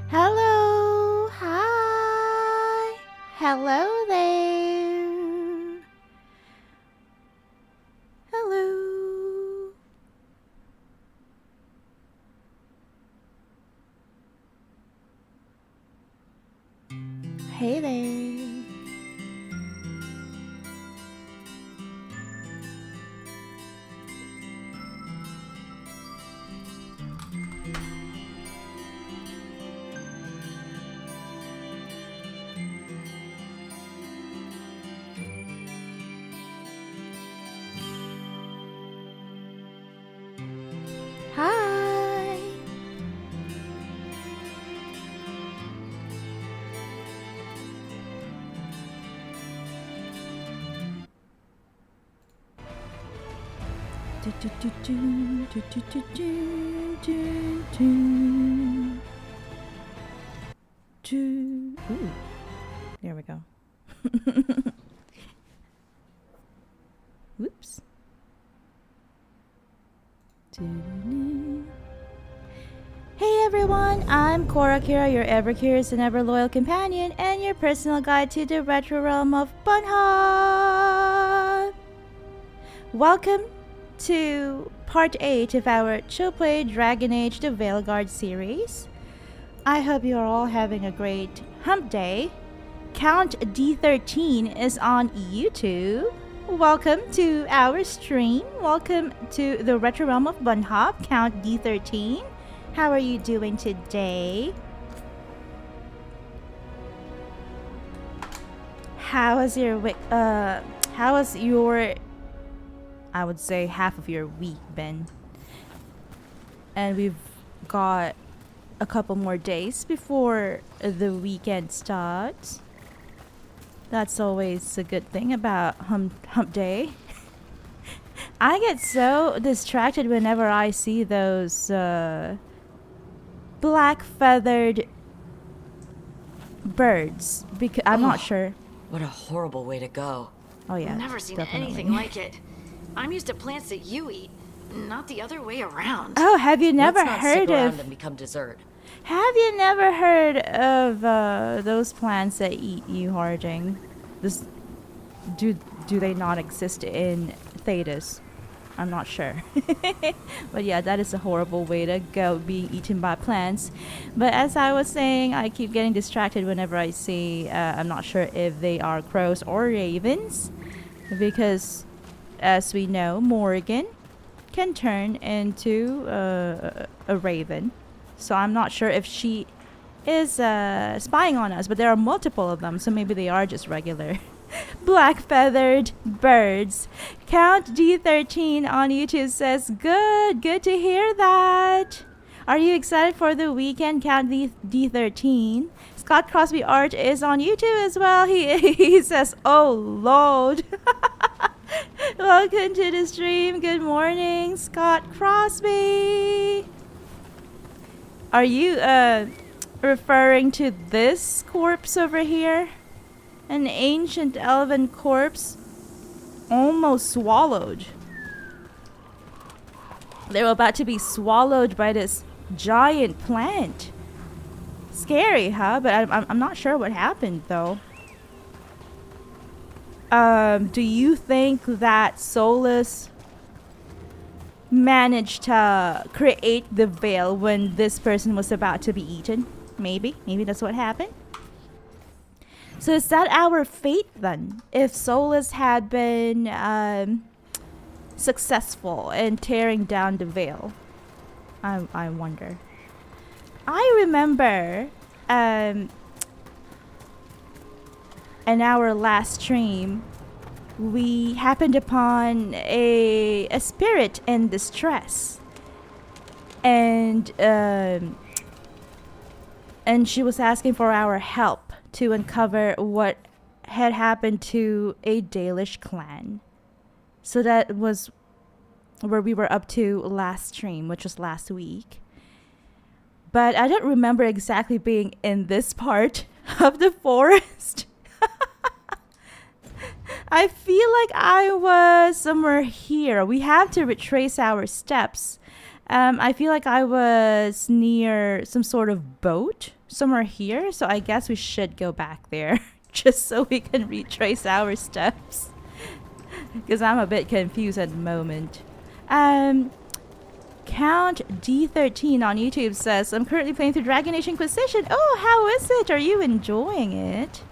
Hello, hi, hello there, hello. Hey there. Hi. Ooh, there we go. Whoops. Hey everyone, I'm Cora Kira, your ever curious and ever loyal companion, and your personal guide to the retro realm of bunnhop. Welcome to part 8 of our Chill Play Dragon Age the Veilguard series. I hope you are all having a great hump day. Count D13 is on YouTube. Welcome to our stream. Welcome to the retro realm of bunnhop, Count D13. How are you doing today? How was your I would say half of your week been? And we've got a couple more days before the weekend starts. That's always a good thing about hump day. I get so distracted whenever I see those black feathered birds, because I'm not sure. What a horrible way to go. Oh yeah, I've never seen definitely. anything like it. I'm used to plants that you eat, not the other way around. Oh, have you never Let's not heard stick around of? and become dessert. Have you never heard of those plants that eat you, Harding? This, do they not exist in Thetis? I'm not sure. But yeah, that is a horrible way to go, being eaten by plants. But as I was saying, I keep getting distracted whenever I see, I'm not sure if they are crows or ravens. Because, as we know, Morrigan can turn into a raven. So I'm not sure if she is spying on us, but there are multiple of them, so maybe they are just regular black feathered birds. Count D13 on YouTube says, good to hear that. Are you excited for the weekend, Count D13? Scott Crosby Art is on YouTube as well. He says, oh Lord. Welcome to the stream. Good morning, Scott Crosby. Are you referring to this corpse over here? An ancient elven corpse, almost swallowed. They were about to be swallowed by this giant plant. Scary, huh? But I'm not sure what happened, though. Do you think that Solus managed to create the veil when this person was about to be eaten? Maybe that's what happened. So is that our fate then? If Solus had been successful in tearing down the veil, I wonder. I remember in our last stream, we happened upon a spirit in distress, and she was asking for our help to uncover what had happened to a Dalish clan. So that was where we were up to last stream, which was last week. But I don't remember exactly being in this part of the forest. I feel like I was somewhere here. We have to retrace our steps I feel like I was near some sort of boat somewhere here, so I guess we should go back there just so we can retrace our steps. Because I'm a bit confused at the moment. Count D13 on YouTube says, I'm currently playing through Dragon Age Inquisition. Oh, how is it? Are you enjoying it?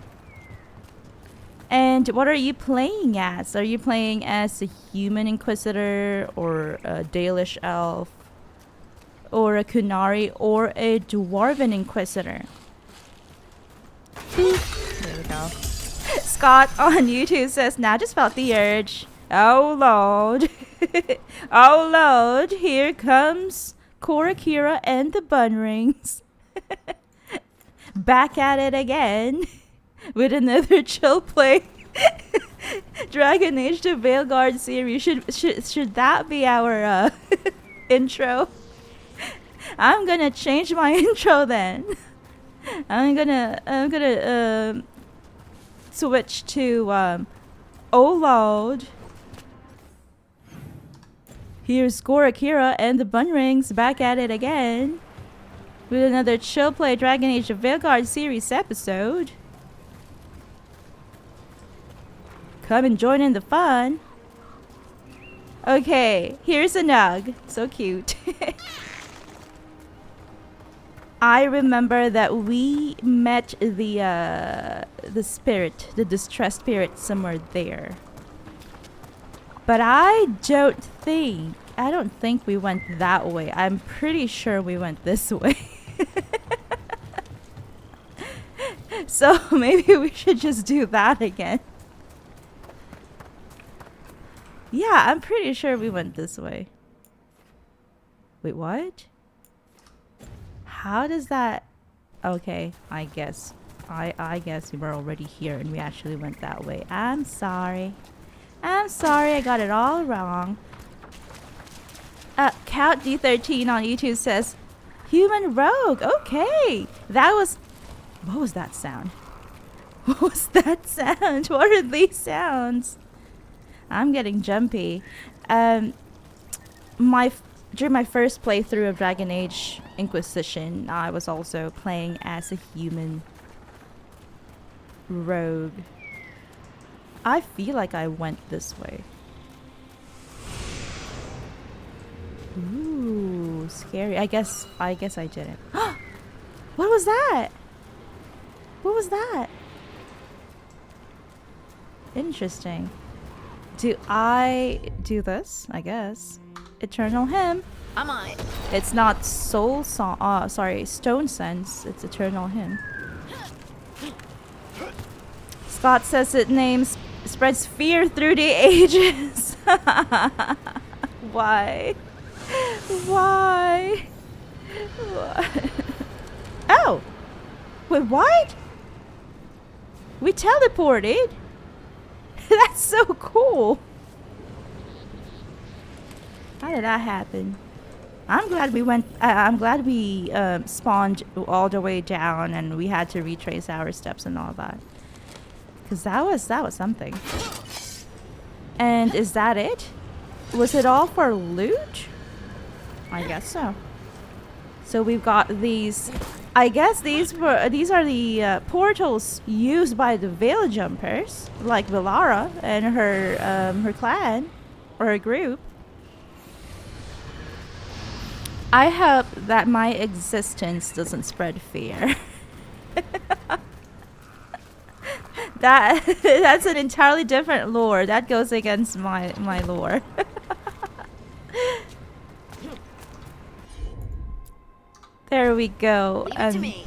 And what are you playing as? Are you playing as a human inquisitor or a Dalish elf or a Kunari or a dwarven inquisitor? There we go. Scott on YouTube says, now just felt the urge. Oh lord. Oh lord, here comes Korakira and the bunnrings. Back at it again with another chill play. Dragon Age the Veilguard series. Should that be our intro? I'm gonna change my intro then. I'm gonna switch to oh lord. Here's Korakira and the bunnrings back at it again with another chill play Dragon Age of Veilguard series episode. Come and join in the fun. Okay, here's a nug. So cute. I remember that we met the spirit, the distressed spirit somewhere there. But I don't think we went that way. I'm pretty sure we went this way. So maybe we should just do that again. Yeah, I'm pretty sure we went this way. Wait, what? How does that... Okay, I guess. I guess we were already here and we actually went that way. I'm sorry. I got it all wrong. Count D13 on YouTube says, human rogue. Okay. That was... What was that sound? What was that sound? What are these sounds? I'm getting jumpy. During my first playthrough of Dragon Age Inquisition, I was also playing as a human rogue. I feel like I went this way. Ooh, scary. I guess I didn't. What was that? What was that? Interesting. Do I do this? I guess. Eternal Hymn. I'm on it. It's not soul song. Sorry, stone sense. It's Eternal Hymn. Scott says it names spreads fear through the ages. Why? Why? Why? Oh! Wait, what? We teleported? That's so cool. How did that happen? I'm glad we went. I'm glad we spawned all the way down, and we had to retrace our steps and all that. Cause that was something. And is that it? Was it all for loot? I guess so. So we've got these. I guess these are the portals used by the Veil Jumpers, like Valara and her clan or her group. I hope that my existence doesn't spread fear. That's an entirely different lore. That goes against my lore. There we go. Leave it to me.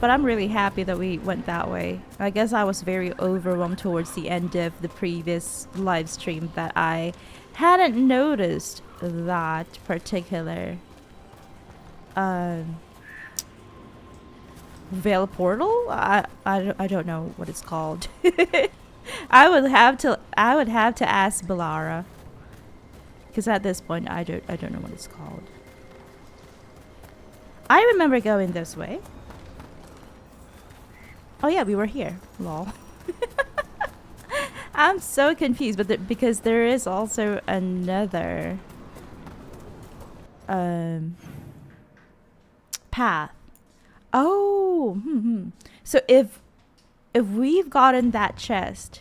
But I'm really happy that we went that way. I guess I was very overwhelmed towards the end of the previous live stream that I hadn't noticed that particular Veil portal. I don't know what it's called. I would have to ask Balara, because at this point I don't know what it's called. I remember going this way. Oh yeah, we were here. Lol. I'm so confused, but because there is also another path. Oh, so if we've gotten that chest,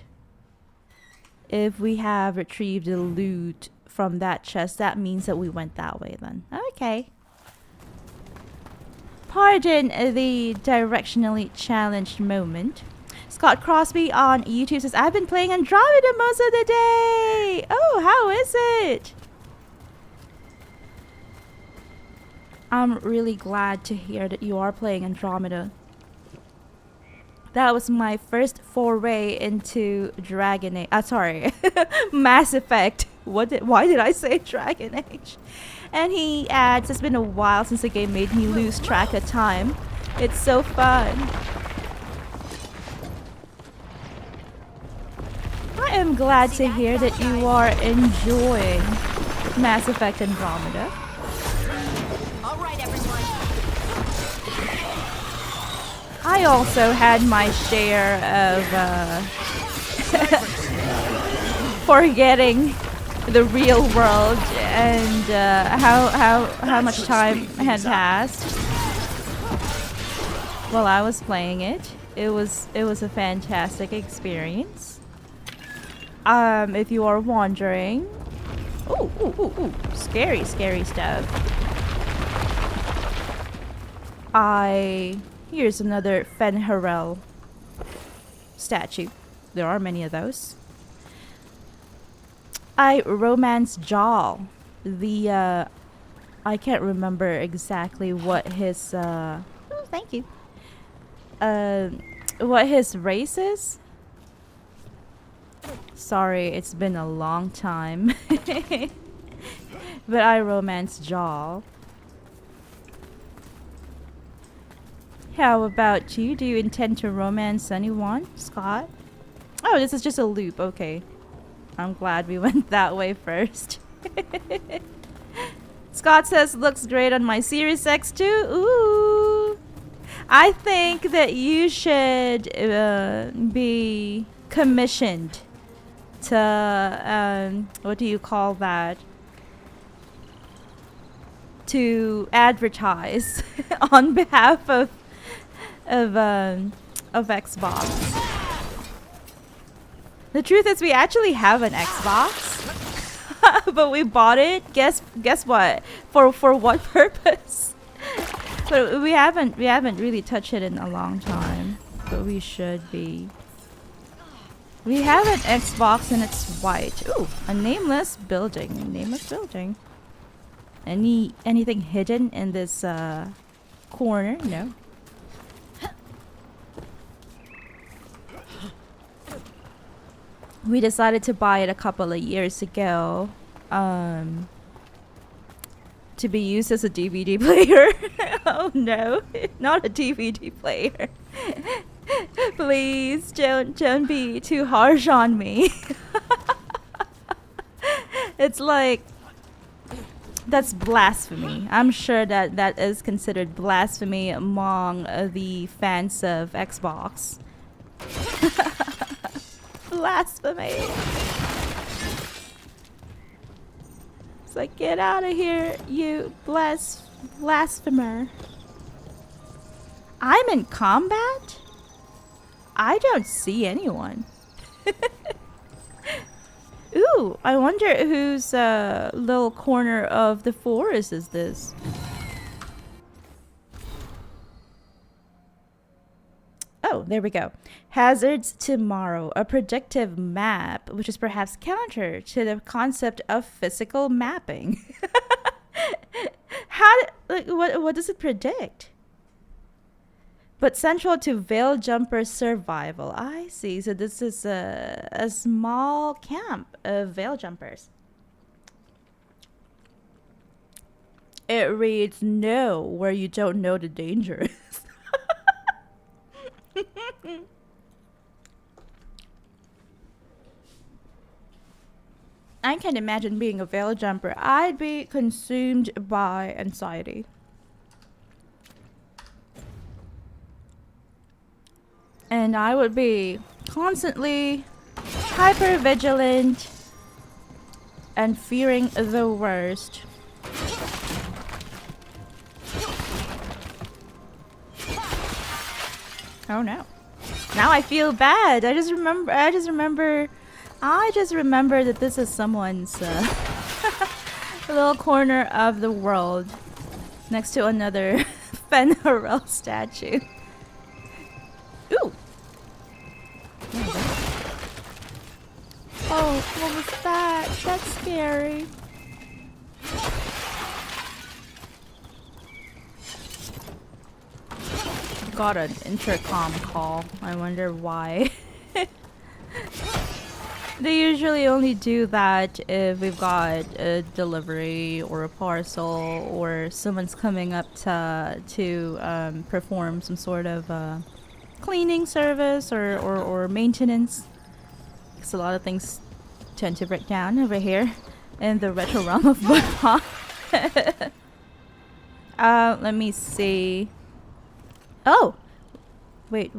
if we have retrieved the loot from that chest, that means that we went that way then. Okay. Pardon the directionally challenged moment. Scott Crosby on YouTube says, I've been playing Andromeda most of the day. Oh, how is it? I'm really glad to hear that you are playing Andromeda. That was my first foray into Dragon Age. Sorry, Mass Effect. Why did I say Dragon Age? And he adds, it's been a while since the game made me lose track of time. It's so fun. I am glad to hear that you are enjoying Mass Effect Andromeda. I also had my share of forgetting the real world and how much time had passed while I was playing it. It was a fantastic experience. If you are wondering, ooh, scary stuff. Here's another Fenharel statue. There are many of those. I romance Jal. I can't remember exactly what his thank you. What his race is. Sorry, it's been a long time. But I romance Jal. How about you? Do you intend to romance anyone, Scott? Oh, this is just a loop. Okay. I'm glad we went that way first. Scott says, looks great on my Series X too. Ooh. I think that you should be commissioned to, what do you call that? To advertise on behalf of Xbox. The truth is, we actually have an Xbox, but we bought it. Guess what? For what purpose? But we haven't really touched it in a long time. But we should be. We have an Xbox and it's white. Ooh, a nameless building. Nameless building. Anything hidden in this corner? No. We decided to buy it a couple of years ago to be used as a DVD player. Oh no, not a DVD player. Please don't be too harsh on me. It's like, that's blasphemy. I'm sure that is considered blasphemy among the fans of Xbox. Blasphemy. It's like, get out of here, you blasphemer. I'm in combat? I don't see anyone. Ooh, I wonder whose little corner of the forest is this? Oh, there we go. Hazards Tomorrow, a predictive map, which is perhaps counter to the concept of physical mapping. What does it predict? But central to Veil Jumper survival. I see. So this is a small camp of Veil Jumpers. It reads, "Know where you don't know the danger is." I can imagine being a Veil Jumper. I'd be consumed by anxiety. And I would be constantly hyper vigilant and fearing the worst. Oh no. Now I feel bad. I just remember that this is someone's little corner of the world next to another Fenrirel statue. Ooh. Oh, what was that? That's scary. Got an intercom call. I wonder why. They usually only do that if we've got a delivery or a parcel or someone's coming up to perform some sort of cleaning service or maintenance. Because a lot of things tend to break down over here in the retro realm of bunnhop. Let me see. Oh! Wait.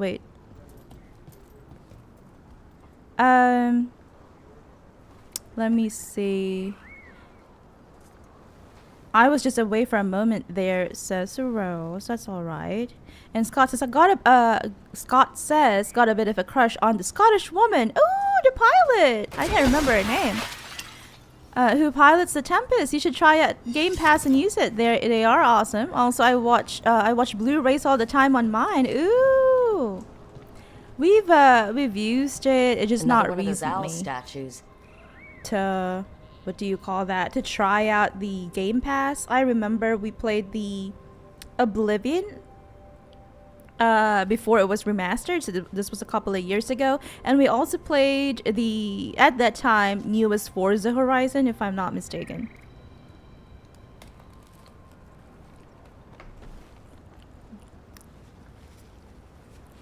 Let me see. I was just away for a moment there, says Rose. That's alright. And Scott says, Scott says, got a bit of a crush on the Scottish woman. Ooh, the pilot! I can't remember her name. Who pilots the Tempest. You should try out Game Pass and use it. They are awesome. Also, I watch Blu-rays all the time on mine. Ooh. We've used it. It's just Another not one of those owl recently. statues. To what do you call that? To try out the Game Pass. I remember we played the Oblivion before it was remastered, so this was a couple of years ago, and we also played the at that time newest Forza Horizon, if I'm not mistaken.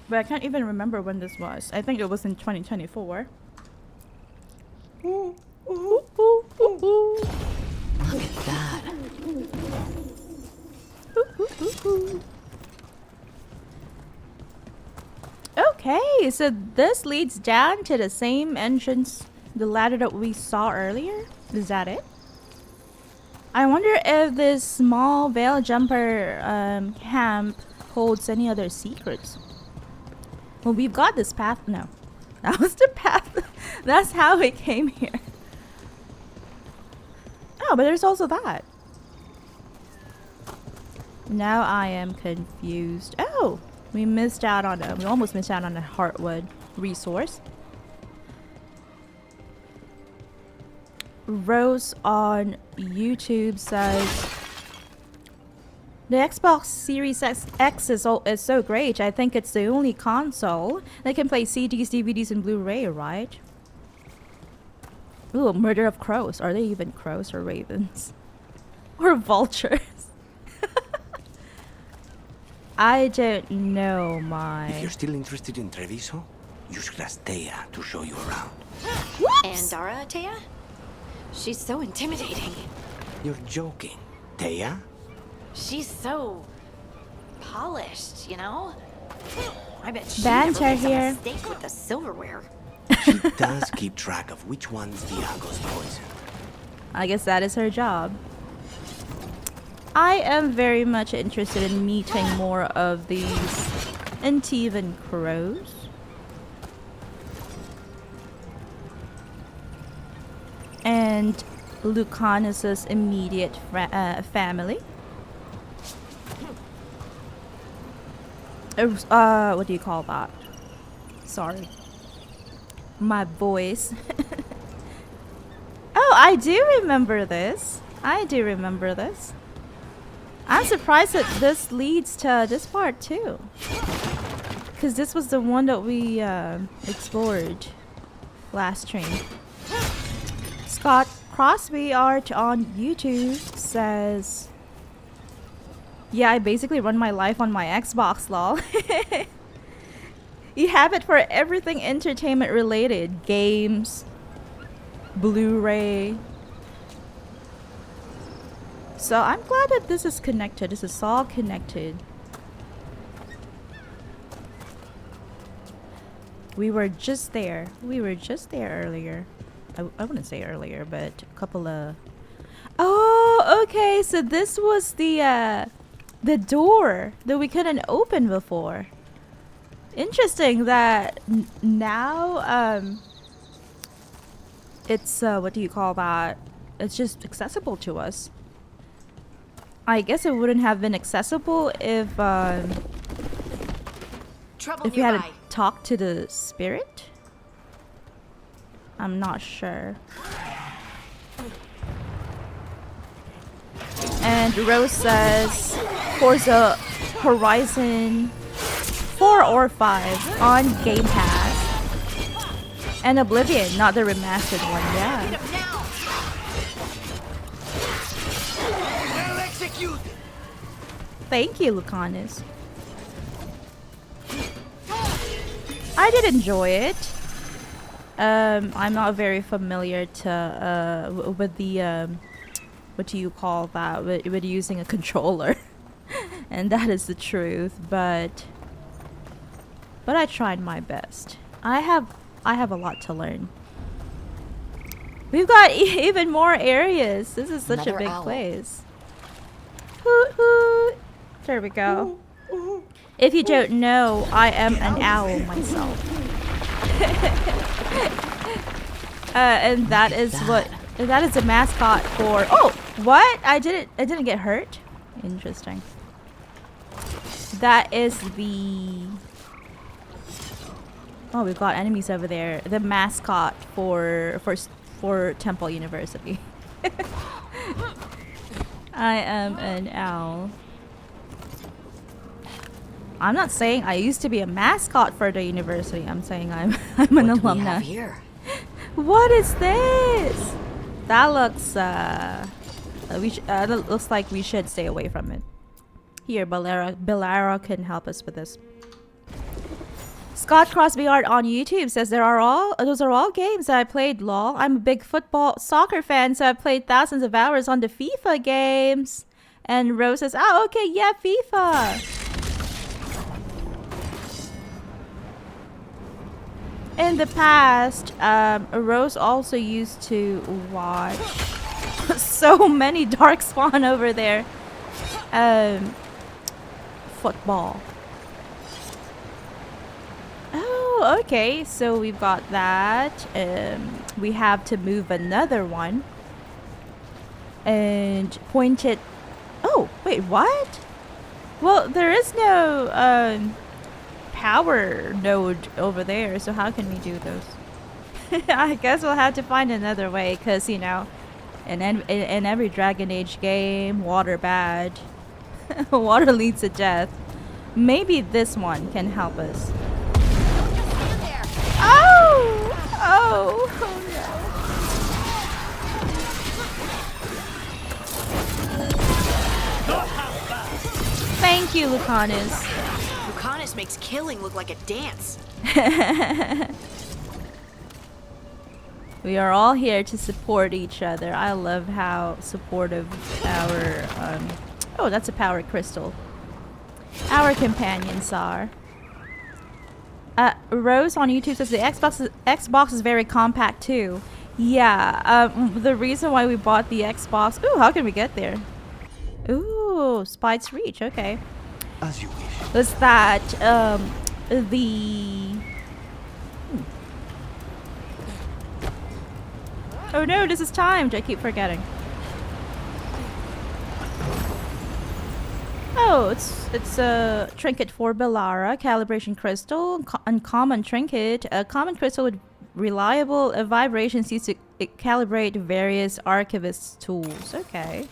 But I can't even remember when this was. I think it was in 2024. Look at that. Okay, so this leads down to the same entrance, the ladder that we saw earlier. Is that it? I wonder if this small veil jumper camp holds any other secrets. Well, we've got this path. No, that was the path. That's how we came here. Oh, but there's also that. Now I am confused. Oh, we missed out on we almost missed out on a Heartwood resource. Rose on YouTube says the Xbox Series X is so great. I think it's the only console that can play CDs, DVDs, and Blu-ray, right? Ooh, murder of crows. Are they even crows or ravens? Or vultures? I don't know, If you're still interested in Treviso, use Grastea to show you around. Whoops! And Dara, Taya? She's so intimidating. You're joking. Taya? She's so polished, you know? I bet she Banter never makes a here. mistake with the silverware. She does keep track of which one's Diago's poison. I guess that is her job. I am very much interested in meeting more of these Antivan crows. And Lucanus's immediate family. What do you call that? Sorry. My voice. Oh, I do remember this. I'm surprised that this leads to this part too. Because this was the one that we explored last stream. Scott Crosby Art on YouTube says, yeah, I basically run my life on my Xbox, lol. You have it for everything entertainment related. Games, Blu-ray. So I'm glad that this is connected. This is all connected. We were just there. Earlier. I wouldn't say earlier, but a couple of... Oh, okay. So this was the door that we couldn't open before. Interesting that now it's what do you call that? It's just accessible to us. I guess it wouldn't have been accessible if Trouble we had nearby. to talk to the spirit. I'm not sure. And Rose says Forza Horizon 4 or 5 on Game Pass. And Oblivion, not the remastered one, yeah. Get him now. Well executed. Thank you, Lucanus. I did enjoy it. I'm not very familiar to with the what do you call that? With using a controller, and that is the truth. But I tried my best. I have a lot to learn. We've got even more areas. This is such Another a big owl. place. Hoot hoot. There we go. If you don't know, I am an owl myself. And that is a mascot for. Oh, what? I didn't get hurt. Interesting. That is the. Oh, we've got enemies over there. The mascot for Temple University. I am an owl. I'm not saying I used to be a mascot for the university. I'm saying I'm an What do we alumna. have here? What is this? That looks that looks like we should stay away from it. Here, Belara can help us with this. Scott Crosby Art on YouTube says those are all games that I played. Lol. I'm a big soccer fan, so I played thousands of hours on the FIFA games. And Rose says, "Oh, okay, yeah, FIFA." In the past, Rose also used to watch so many Darkspawn over there. Football. Oh, okay. So we've got that. We have to move another one. And point it. Oh, wait, what? Well, there is no power node over there, so how can we do those? I guess we'll have to find another way, because, you know, in every Dragon Age game, water bad. Water leads to death. Maybe this one can help us. Oh! Oh! Oh no. Thank you, Lucanus. Lucanus makes killing look like a dance. We are all here to support each other. I love how supportive our oh, that's a power crystal. Our companions are. Rose on YouTube says the Xbox is very compact too. Yeah, the reason why we bought the Xbox. Ooh, how can we get there? Ooh, Spite's Reach. Okay. As you wish. Was that Oh no, this is timed. I keep forgetting. Oh, it's a trinket for Belara, calibration crystal, uncommon trinket, a common crystal with reliable vibrations used to calibrate various archivist tools. Okay.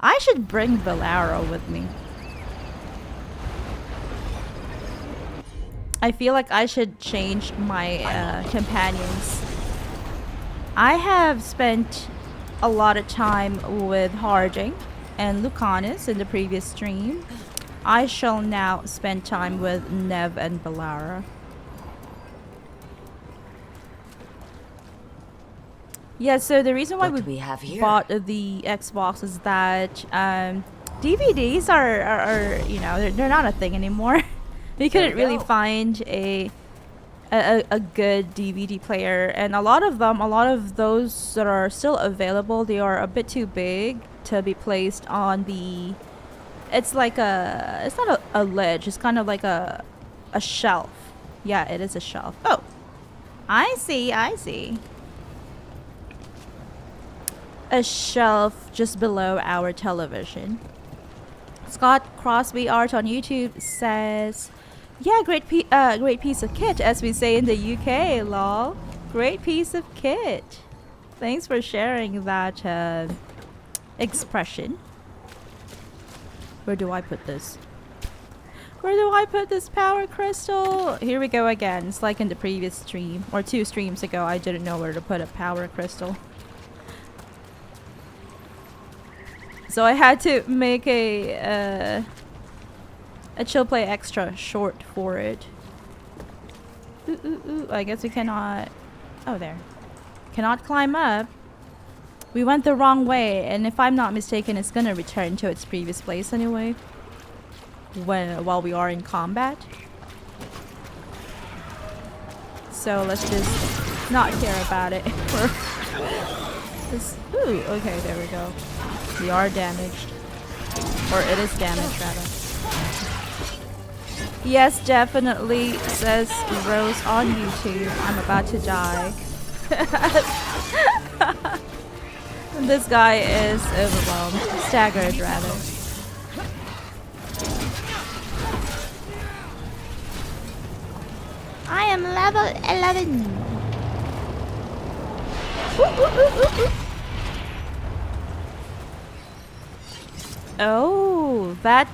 I should bring Belara with me. I feel like I should change my companions. I have spent a lot of time with Harding and Lucanus in the previous stream. I shall now spend time with Nev and Belara. Yeah, so the reason why What do we have here? bought the Xbox is that DVDs are you know, they're not a thing anymore. We couldn't really find a good DVD player, and a lot of those that are still available, they are a bit too big to be placed on the. It's like it's not a ledge. It's kind of like a A shelf. Yeah, it is a shelf. Oh, I see, I see. A shelf just below our television. Scott Crosby Art on YouTube says, yeah, great piece of kit, as we say in the UK, lol. Great piece of kit. Thanks for sharing that expression. Where do I put this? Where do I put this power crystal? Here we go again. It's like in the previous stream, or 2 streams ago, I didn't know where to put a power crystal. So I had to make a chill play extra short for it. Ooh, ooh, ooh. I guess we cannot... Oh, there. Cannot climb up. We went the wrong way, and if I'm not mistaken, it's gonna return to its previous place anyway. While we are in combat. So let's just not care about it. Ooh, okay, there we go. We are damaged. Or it is damaged, rather. Yes, definitely, says Rose on YouTube. I'm about to die. This guy is overwhelmed. Staggered, rather. I am level 11. Oh, that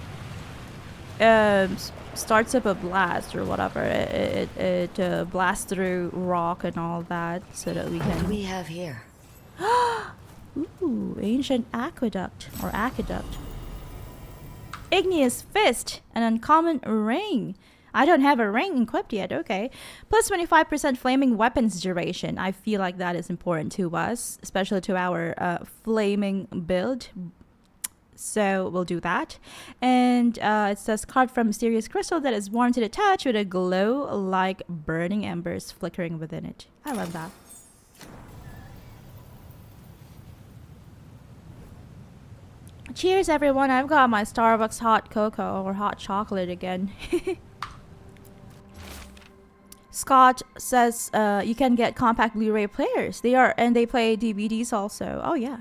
starts up a blast or whatever. It blasts through rock and all that so that we can... What do we have here? Ooh, ancient aqueduct or aqueduct. Igneous fist, an uncommon ring. I don't have a ring equipped yet, okay. Plus 25% flaming weapons duration. I feel like that is important to us, especially to our flaming build. So we'll do that. And it says carved from mysterious crystal that is warm to the touch with a glow like burning embers flickering within it. I love that. Cheers everyone, I've got my Starbucks hot cocoa or hot chocolate again. Scott says you can get compact Blu-ray players. They play DVDs also. Oh yeah.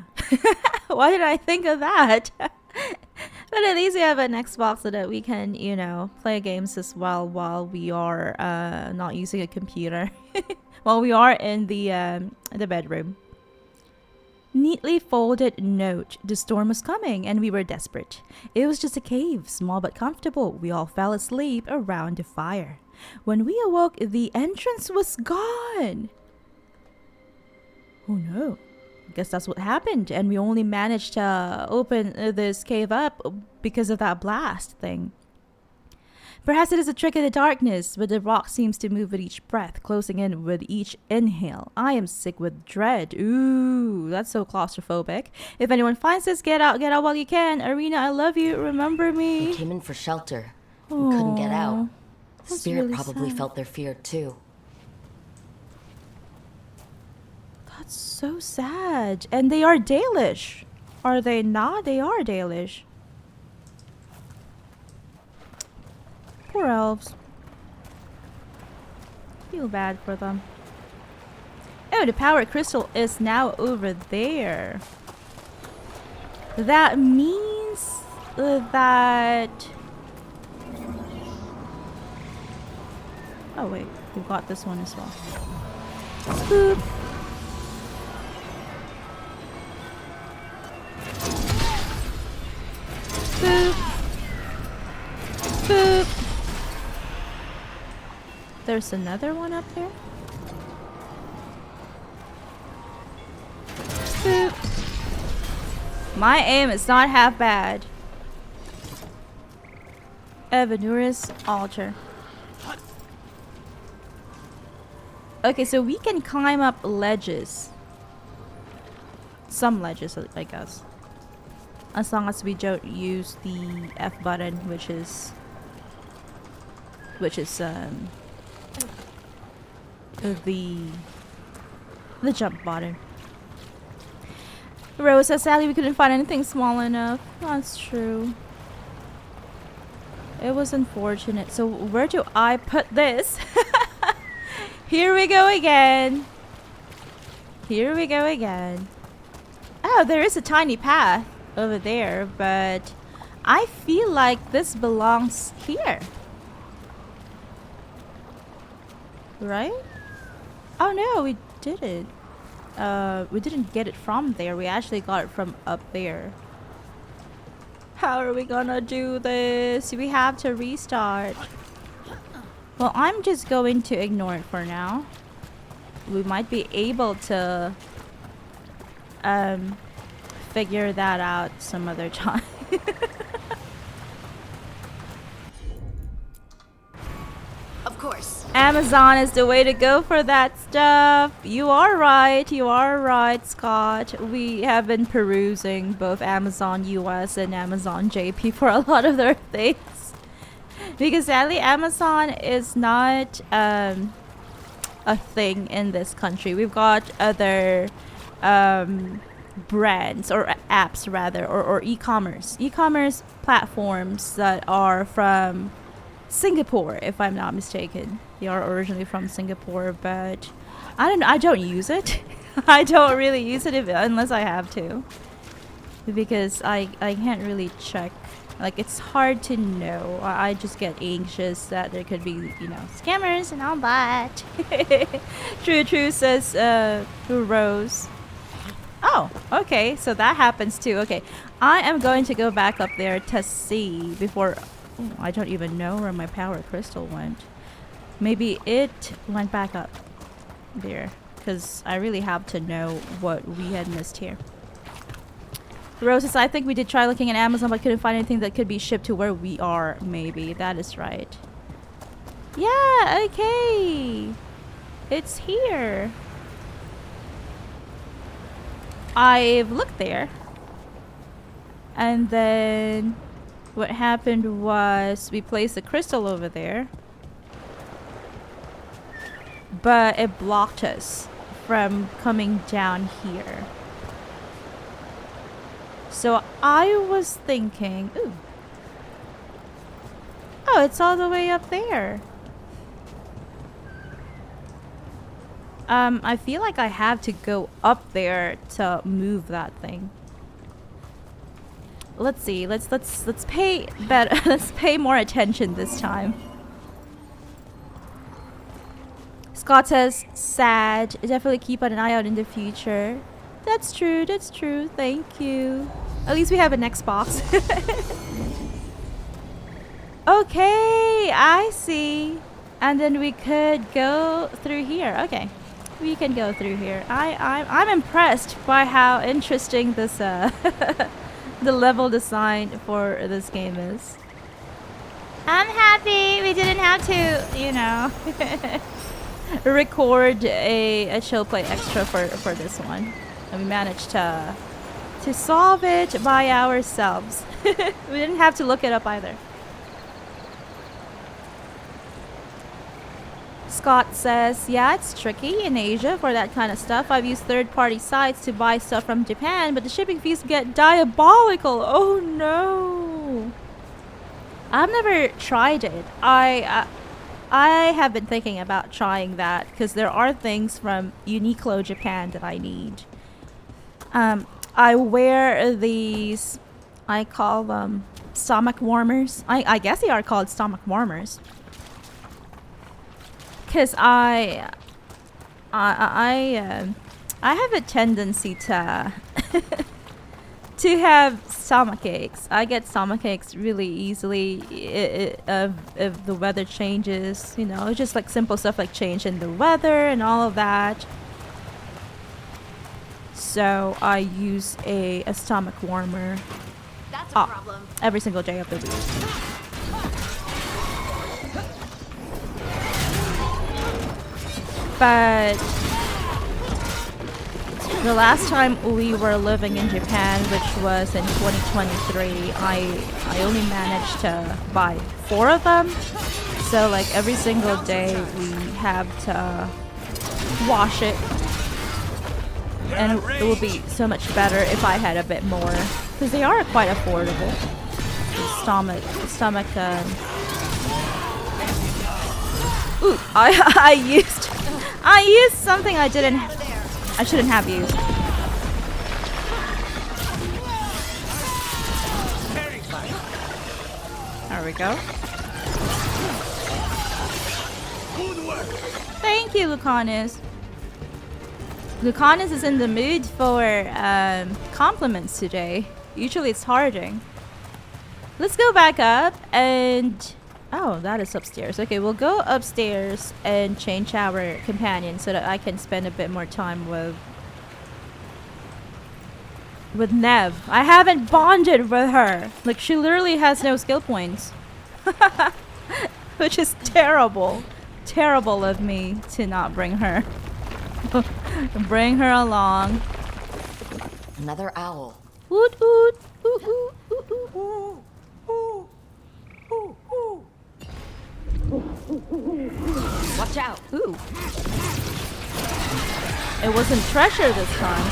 Why did I think of that? But at least we have an Xbox so that we can, you know, play games as well while we are not using a computer. While we are in the bedroom. Neatly folded note. The storm was coming and we were desperate. It was just a cave, small but comfortable. We all fell asleep around the fire. When we awoke, the entrance was gone. Oh no. I guess that's what happened. And we only managed to open this cave up because of that blast thing. Perhaps it is a trick of the darkness, but the rock seems to move with each breath, closing in with each inhale. I am sick with dread. Ooh, that's so claustrophobic. If anyone finds this, get out while you can. Arena, I love you. Remember me. We came in for shelter. We couldn't get out. The That's spirit really probably sad. felt their fear too. That's so sad. And they are Dalish. Are they not? They are Dalish. Poor elves. Feel bad for them. Oh, the power crystal is now over there. That means that... Oh wait, we've got this one as well. Boop. Boop. Boop. There's another one up there. Boop. My aim is not half bad. Evanurus altar. Okay, so we can climb up ledges. Some ledges, I guess. As long as we don't use the F button, which is the jump button. Rose says, sadly we couldn't find anything small enough. That's true. It was unfortunate. So where do I put this? Here we go again. Here we go again. Oh, there is a tiny path over there, but I feel like this belongs here. Right? Oh no, we didn't. We didn't get it from there. We actually got it from up there. How are we gonna do this? We have to restart. Well, I'm just going to ignore it for now. We might be able to figure that out some other time. Of course. Amazon is the way to go for that stuff. You are right, Scott. We have been perusing both Amazon US and Amazon JP for a lot of their things. Because sadly, Amazon is not a thing in this country. We've got other brands or apps rather, or e-commerce platforms that are from Singapore, if I'm not mistaken. They are originally from Singapore, but I don't use it. I don't really use it unless I have to, because I can't really check. Like, it's hard to know. I just get anxious that there could be, you know, scammers and all that. True says Rose. Oh, okay, so that happens too. Okay, I am going to go back up there to see before. Oh, I don't even know where my power crystal went. Maybe it went back up there, because I really have to know what we had missed here. Rose says, I think we did try looking at Amazon but couldn't find anything that could be shipped to where we are. Maybe. That is right. Yeah, okay. It's here. I've looked there. And then what happened was we placed a crystal over there. But it blocked us from coming down here. So I was thinking, ooh. Oh, it's all the way up there. I feel like I have to go up there to move that thing. Let's see. Let's pay better. Let's pay more attention this time. Scott says, sad. Definitely keep an eye out in the future. That's true. That's true. Thank you. At least we have an Xbox. Okay, I see. And then we could go through here. Okay, we can go through here. I'm impressed by how interesting this the level design for this game is. I'm happy we didn't have to, you know, record a chill play extra for this one. And we managed to solve it by ourselves. We didn't have to look it up either. Scott says, yeah, it's tricky in Asia for that kind of stuff. I've used third-party sites to buy stuff from Japan, but the shipping fees get diabolical. Oh no. I've never tried it. I have been thinking about trying that because there are things from Uniqlo Japan that I need. I wear these, I call them stomach warmers. I guess they are called stomach warmers. Because I have a tendency to to have stomach aches. I get stomach aches really easily if the weather changes. You know, just like simple stuff like change in the weather and all of that. So I use a stomach warmer. That's a problem. Every single day of the week. But the last time we were living in Japan, which was in 2023, I only managed to buy 4 of them. So like every single day we have to wash it. And it would be so much better if I had a bit more, because they are quite affordable. The stomach Ooh, I used something I shouldn't have used. There we go. Thank you, Lucanus. Lucanus is in the mood for compliments today. Usually it's Harding. Let's go back up and... Oh, that is upstairs. Okay, we'll go upstairs and change our companion so that I can spend a bit more time with Nev. I haven't bonded with her. Like, she literally has no skill points. Which is terrible. Terrible of me to not bring her. Bring her along. Another owl. Woot woot. Ooh, ooh, ooh, ooh, ooh. Watch out. Ooh. It wasn't treasure this time.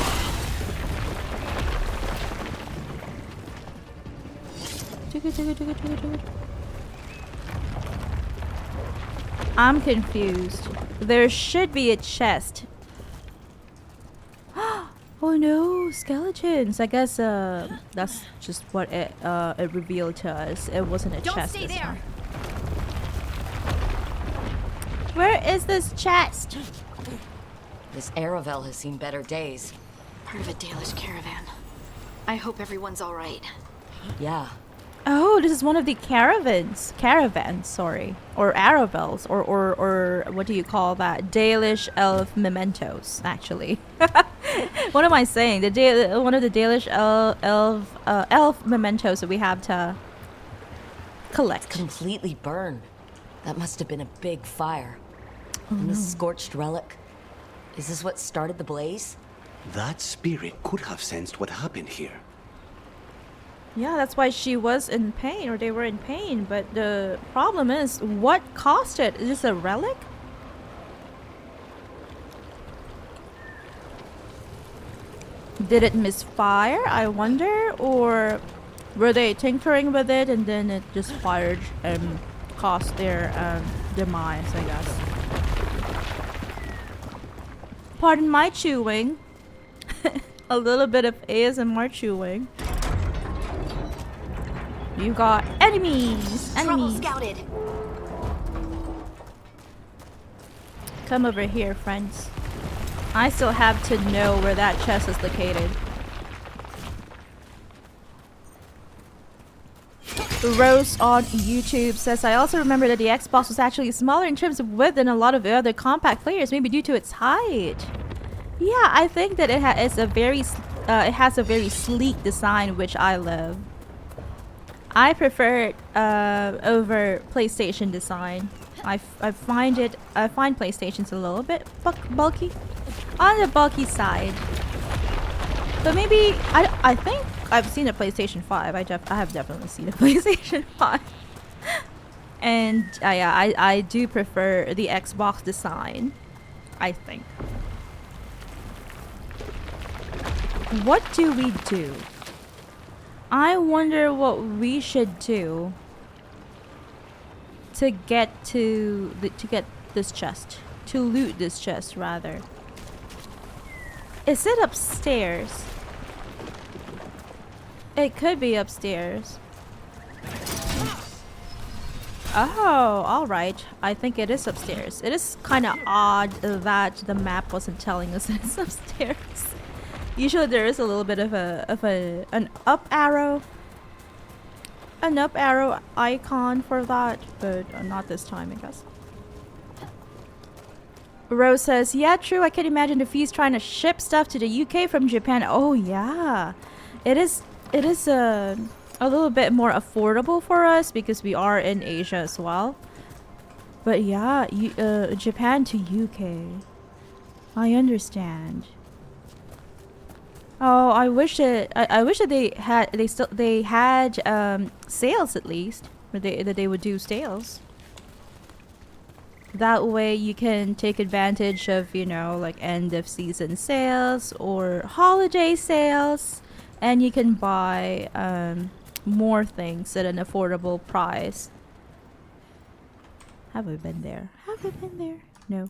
I'm confused. There should be a chest. Oh no, skeletons. I guess that's just what it revealed to us. It wasn't a chest this time. Where is this chest? This Aravel has seen better days. Part of a Dalish caravan. I hope everyone's all right. Yeah. Oh, this is one of the caravans, sorry. Or Aravels, or what do you call that? Dalish elf mementos, actually. What am I saying? One of the Dalish elf mementos that we have to collect. Completely burned. That must have been a big fire. And this scorched relic. Is this what started the blaze? That spirit could have sensed what happened here. Yeah, that's why she was in pain, or they were in pain. But the problem is, what caused it? Is this a relic? Did it misfire, I wonder? Or were they tinkering with it and then it just fired and caused their demise, I guess. Pardon my chewing. A little bit of ASMR chewing. You got enemies! Trouble Enemies! scouted. Come over here, friends. I still have to know where that chest is located. Rose on YouTube says, I also remember that the Xbox was actually smaller in terms of width than a lot of the other compact players, maybe due to its height. Yeah, I think that it has a very sleek design, which I love. I prefer it over PlayStation design. I find PlayStation's a little bit bulky, on the bulky side. But maybe I think I've seen a PlayStation 5. I have definitely seen a PlayStation 5. And yeah, I do prefer the Xbox design, I think. What do we do? I wonder what we should do to get this chest, to loot this chest rather. Is it upstairs? It could be upstairs. Oh, alright. I think it is upstairs. It is kind of odd that the map wasn't telling us it's upstairs. Usually there is a little bit of an up arrow icon for that, but not this time, I guess. Rose says, yeah, true, I can imagine the fees trying to ship stuff to the UK from Japan. Oh yeah, it is a little bit more affordable for us because we are in Asia as well. But yeah, Japan to UK, I understand. Oh, I wish that they had sales at least, that they would do sales. That way you can take advantage of, you know, like end of season sales or holiday sales, and you can buy more things at an affordable price. Have I been there? Have I been there? No.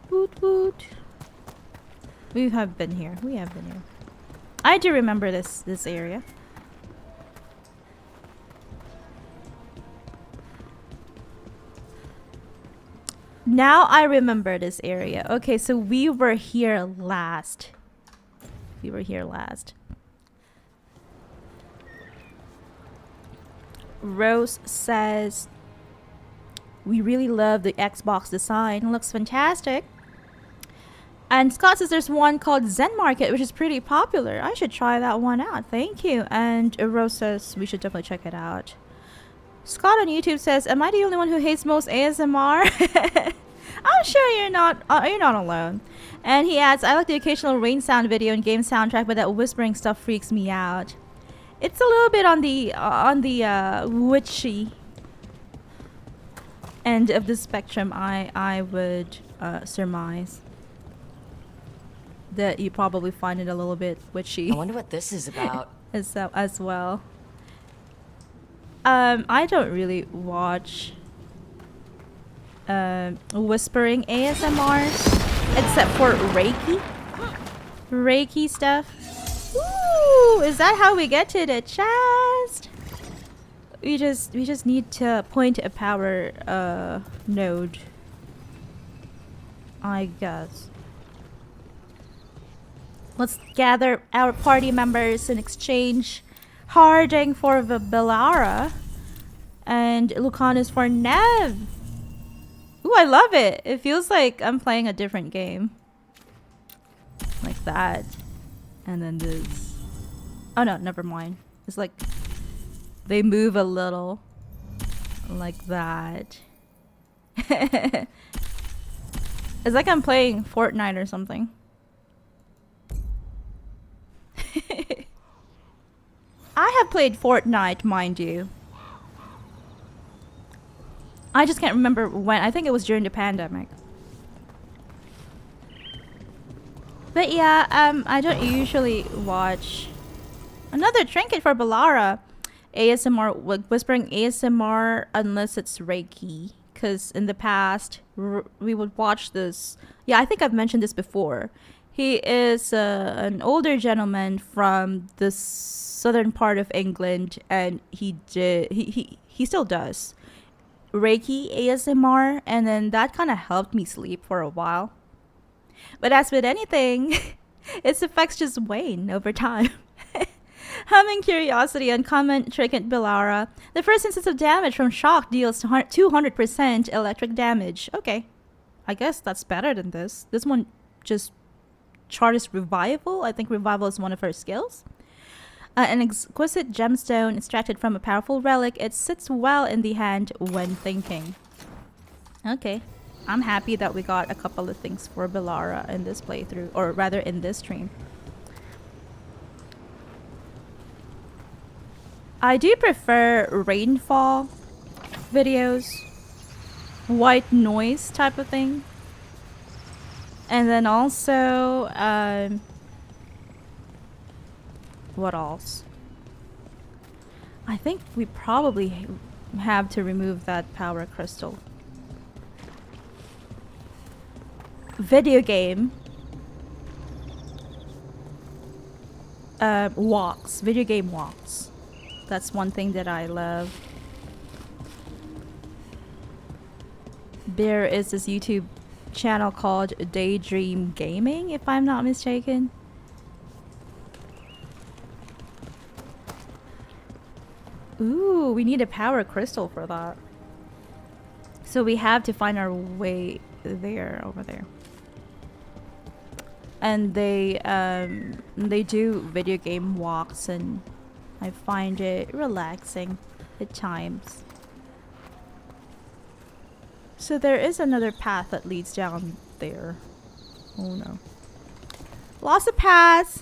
Woot woot. We have been here. We have been here. I do remember this area. Now I remember this area. Okay, so we were here last. We were here last. Rose says, we really love the Xbox design. Looks fantastic. And Scott says there's one called Zen Market, which is pretty popular. I should try that one out. Thank you. And Rose says we should definitely check it out. Scott on YouTube says, am I the only one who hates most ASMR? I'm sure you're not alone. And he adds, I like the occasional rain sound video and game soundtrack, but that whispering stuff freaks me out. It's a little bit on the witchy end of the spectrum, I would surmise. That you probably find it a little bit witchy. I wonder what this is about. as well. I don't really watch whispering ASMRs except for Reiki stuff. Ooh, is that how we get to the chest? We just need to point a power node, I guess. Let's gather our party members and exchange Harding for the Bellara and Lucanus for Nev. Ooh, I love it. It feels like I'm playing a different game. Like that. And then this. Oh no, never mind. It's like they move a little. Like that. It's like I'm playing Fortnite or something. I have played Fortnite, mind you. I just can't remember when. I think it was during the pandemic. But yeah, I don't usually watch. Another trinket for Bellara. ASMR, whispering ASMR unless it's Reiki. Because in the past, we would watch this. Yeah, I think I've mentioned this before. He is an older gentleman from the southern part of England, and he still does Reiki ASMR, and then that kind of helped me sleep for a while. But as with anything, its effects just wane over time. Having curiosity, uncommon trinket Bellara. The first instance of damage from shock deals 200% electric damage. Okay, I guess that's better than this. This one just charts revival. I think revival is one of her skills. An exquisite gemstone extracted from a powerful relic. It sits well in the hand when thinking. Okay, I'm happy that we got a couple of things for Bellara in this playthrough, or rather in this stream. I do prefer rainfall videos, white noise type of thing. And then also, what else? I think we probably have to remove that power crystal. Video game. Walks. Video game walks. That's one thing that I love. There is this YouTube channel called Daydream Gaming, if I'm not mistaken. Ooh, we need a power crystal for that. So we have to find our way there, over there. And they do video game walks, and I find it relaxing at times. So there is another path that leads down there. Oh no. Lots of paths.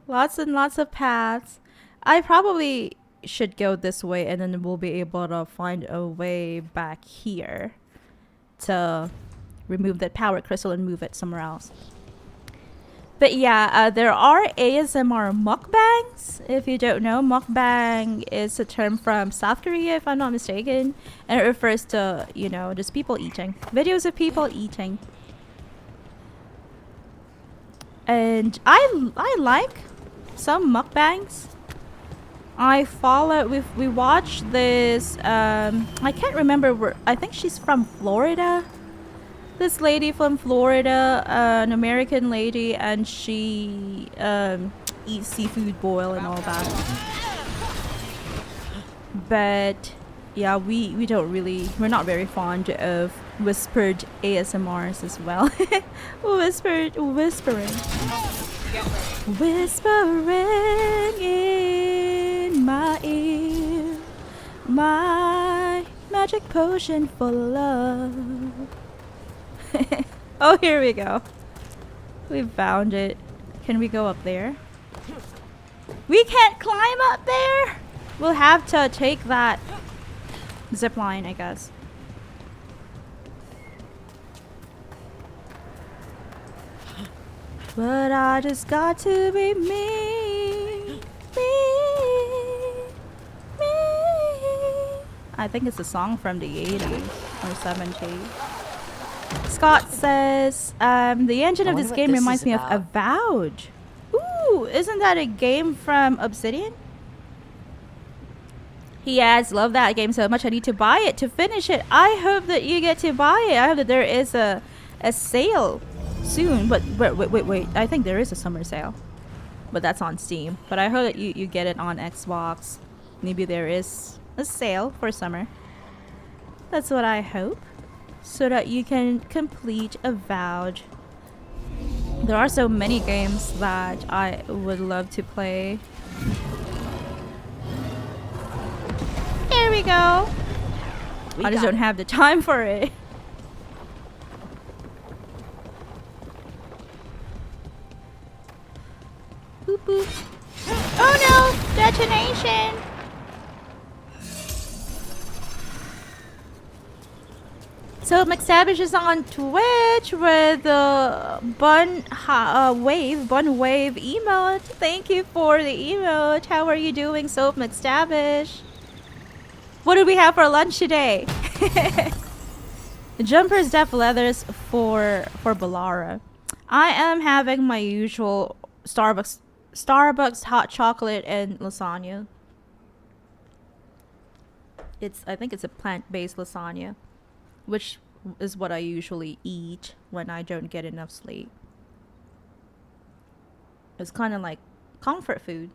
Lots and lots of paths. I probably should go this way, and then we'll be able to find a way back here to remove that power crystal and move it somewhere else. But yeah, there are ASMR mukbangs. If you don't know, mukbang is a term from South Korea, if I'm not mistaken, and it refers to, you know, just people eating, videos of people eating. And I like some mukbangs. We watched this, I can't remember where, I think she's from Florida. This lady from Florida, an American lady, and she eats seafood boil and all that. But yeah, we're not very fond of whispered ASMRs as well. Whispering in my ear, my magic potion for love. Oh, here we go. We found it. Can we go up there? We can't climb up there? We'll have to take that zip line, I guess. But I just got to be me. I think it's a song from the 80s or 70s. Scott says, the engine of this game reminds me of Avowed. Ooh, isn't that a game from Obsidian? He adds, love that game so much I need to buy it to finish it. I hope that you get to buy it. I hope that there is a sale soon. But wait. I think there is a summer sale. But that's on Steam. But I hope that you get it on Xbox. Maybe there is a sale for summer. That's what I hope. So that you can complete Avowed. There are so many games that I would love to play. There we go. I just don't have the time for it. Boop boop. Oh no! Detonation! So McSavish is on Twitch with the bun wave emote. Thank you for the emote. How are you doing, Soap McStavish? What do we have for lunch today? Jumpers, def leathers for Balara. I am having my usual Starbucks hot chocolate and lasagna. I think it's a plant-based lasagna, which is what I usually eat when I don't get enough sleep. It's kind of like comfort food.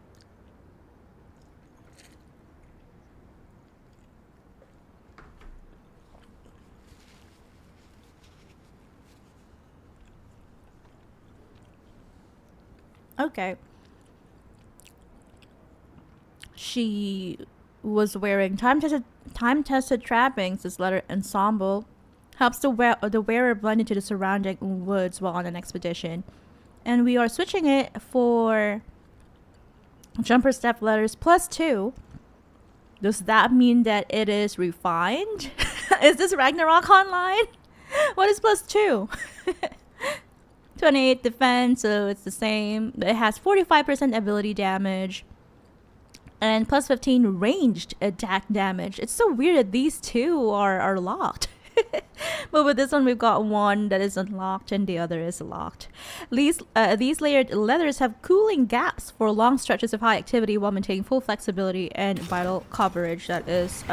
Okay. She was wearing time-tested trappings. This leather ensemble helps the wearer blend into the surrounding woods while on an expedition. And we are switching it for jumper step letters +2. Does that mean that it is refined? Is this Ragnarok Online? What is +2? 28 defense, so it's the same. It has 45% ability damage and +15 ranged attack damage. It's so weird that these two are locked. But with this one, we've got one that is unlocked and the other is locked. These layered leathers have cooling gaps for long stretches of high activity while maintaining full flexibility and vital coverage. That is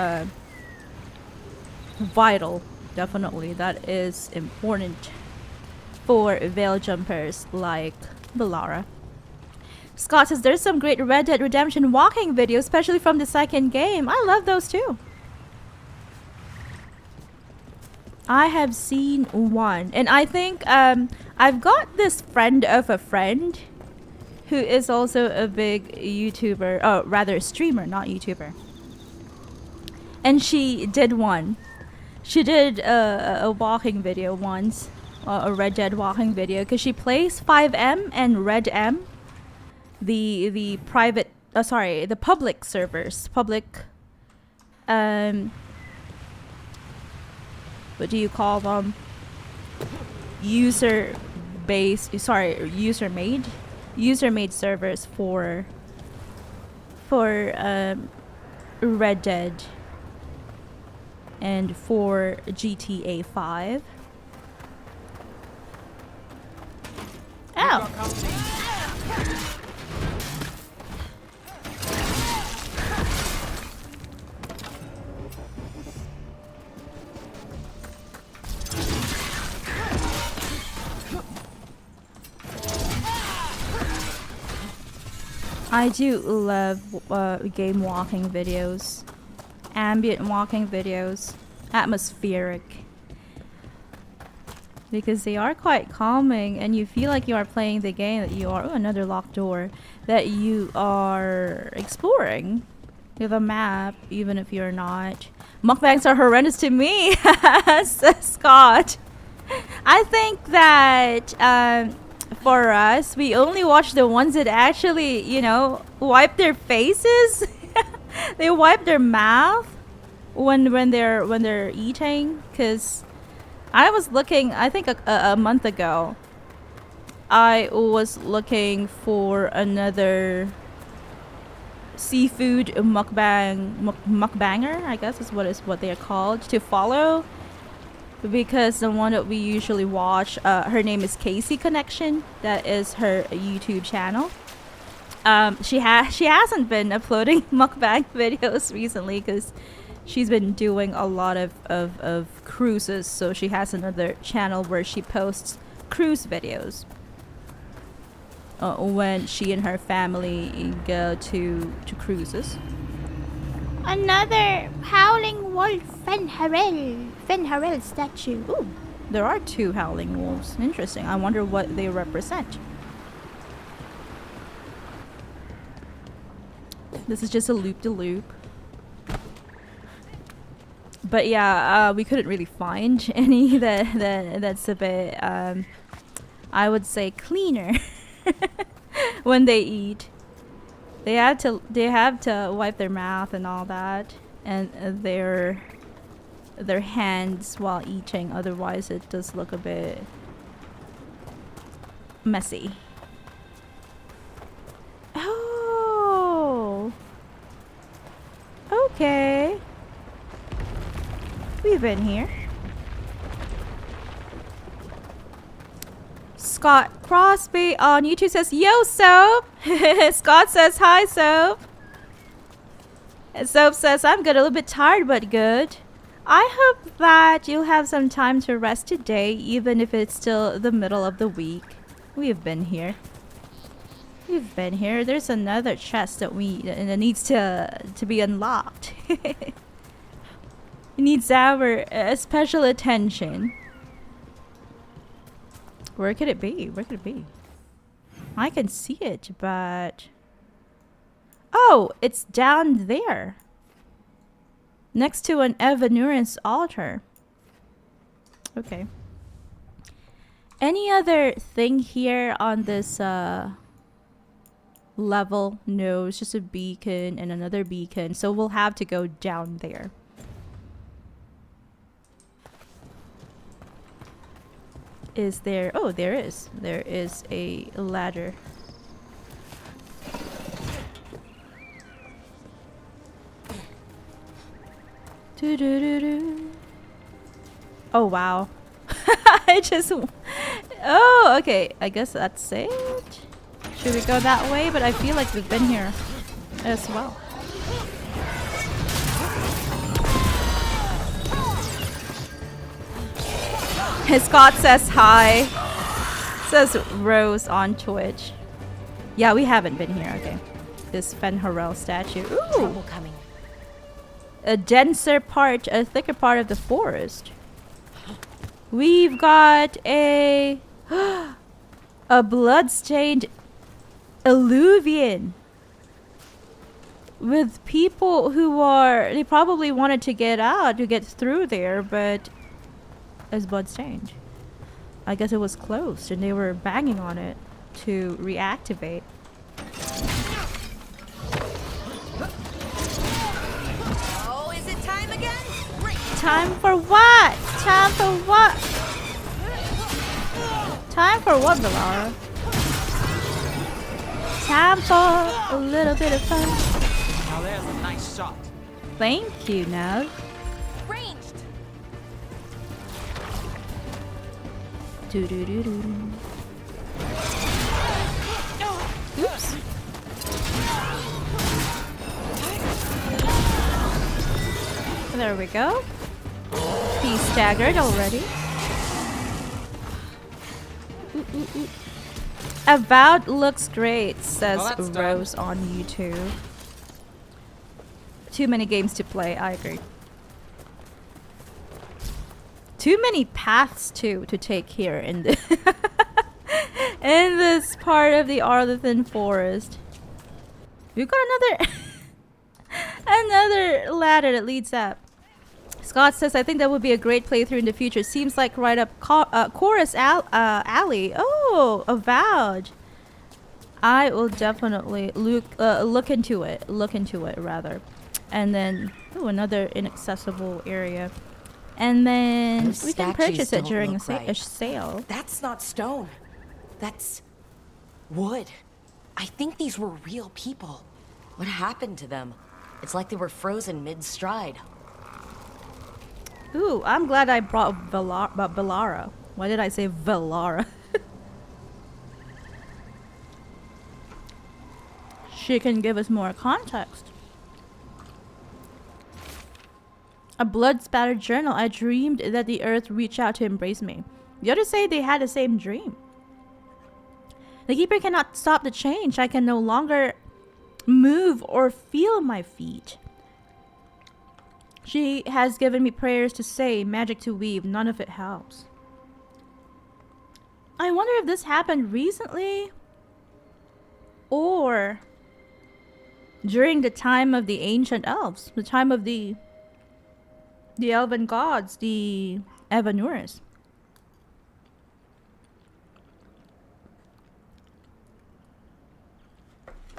vital, definitely. That is important for veil jumpers like Balara. Scott says there's some great Red Dead Redemption walking videos, especially from the second game. I love those too. I have seen one, and I think I've got this friend of a friend who is also a big YouTuber, oh rather streamer, not YouTuber. And she did one. She did a walking video once. A Red Dead walking video, because she plays 5M and Red M, the private, the public servers, what do you call them? User user-made servers for Red Dead and for GTA 5. Ow! I do love game walking videos, ambient walking videos, atmospheric, because they are quite calming and you feel like you are playing the game that you are, another locked door, that you are exploring with a map, even if you're not. Mukbangs are horrendous to me, says Scott. I think that for us, we only watch the ones that actually, you know, wipe their faces. They wipe their mouth when they're eating. Cause I was looking, I think a month ago, I was looking for another seafood mukbanger, I guess is what they are called, to follow. Because the one that we usually watch, her name is Casey Connection. That is her YouTube channel. She hasn't been uploading mukbang videos recently because she's been doing a lot of cruises. So she has another channel where she posts cruise videos when she and her family go to cruises. Another howling wolf Fenharel statue. Ooh, there are 2 howling wolves. Interesting. I wonder what they represent. This is just a loop-de-loop. But yeah, we couldn't really find any that's a bit, I would say, cleaner when they eat. They have to wipe their mouth and all that, and their hands while eating. Otherwise, it does look a bit messy. Oh, okay. We've been here. Scott Crosby on YouTube says, "Yo, Soap." Scott says, "Hi, Soap." And Soap says, "I'm good, a little bit tired, but good. I hope that you'll have some time to rest today, even if it's still the middle of the week." We've been here. We've been here. There's another chest that needs to be unlocked. It needs our special attention. Where could it be? Where could it be? I can see it, but... Oh, it's down there. Next to an Evanurance altar. Okay. Any other thing here on this level? No, it's just a beacon and another beacon. So we'll have to go down there. Is there... Oh, there is. There is a ladder. Doo-doo-doo-doo. Oh, wow. I just... Oh, okay. I guess that's it. Should we go that way? But I feel like we've been here as well. Scott says hi. Says Rose on Twitch. Yeah, we haven't been here. Okay. This Fenharel statue. Ooh. Trouble coming. A denser part, a thicker part of the forest. We've got a blood-stained alluvian with people who are... They probably wanted to get out, to get through there, but as blood-stained. I guess it was closed and they were banging on it to reactivate. Oh, is it time again? Great. Time for what? Time for what? Time for what, Valara? Time for a little bit of fun. Now there's a nice shot. Thank you, Nav. Ranged. Do do do do. Oops. There we go. He's staggered already. Avowed looks great, says Well, that's done. Rose on YouTube. Too many games to play, I agree. Too many paths to take here in the in this part of the Arlathan Forest. We've got another another ladder that leads up. Scott says, I think that would be a great playthrough in the future. Seems like right up Chorus Alley. Oh, Avowed. I will definitely look into it. Look into it, rather. And then, oh, another inaccessible area. And then Those we can statues purchase it don't during a, look right. a sale. That's not stone. That's wood. I think these were real people. What happened to them? It's like they were frozen mid-stride. Ooh, I'm glad I brought Valara. Why did I say Valara? She can give us more context. A blood-spattered journal. I dreamed that the earth reached out to embrace me. The others say they had the same dream. The keeper cannot stop the change. I can no longer move or feel my feet. She has given me prayers to say, magic to weave. None of it helps. I wonder if this happened recently or during the time of the ancient elves, the time of the elven gods, the Evanurs.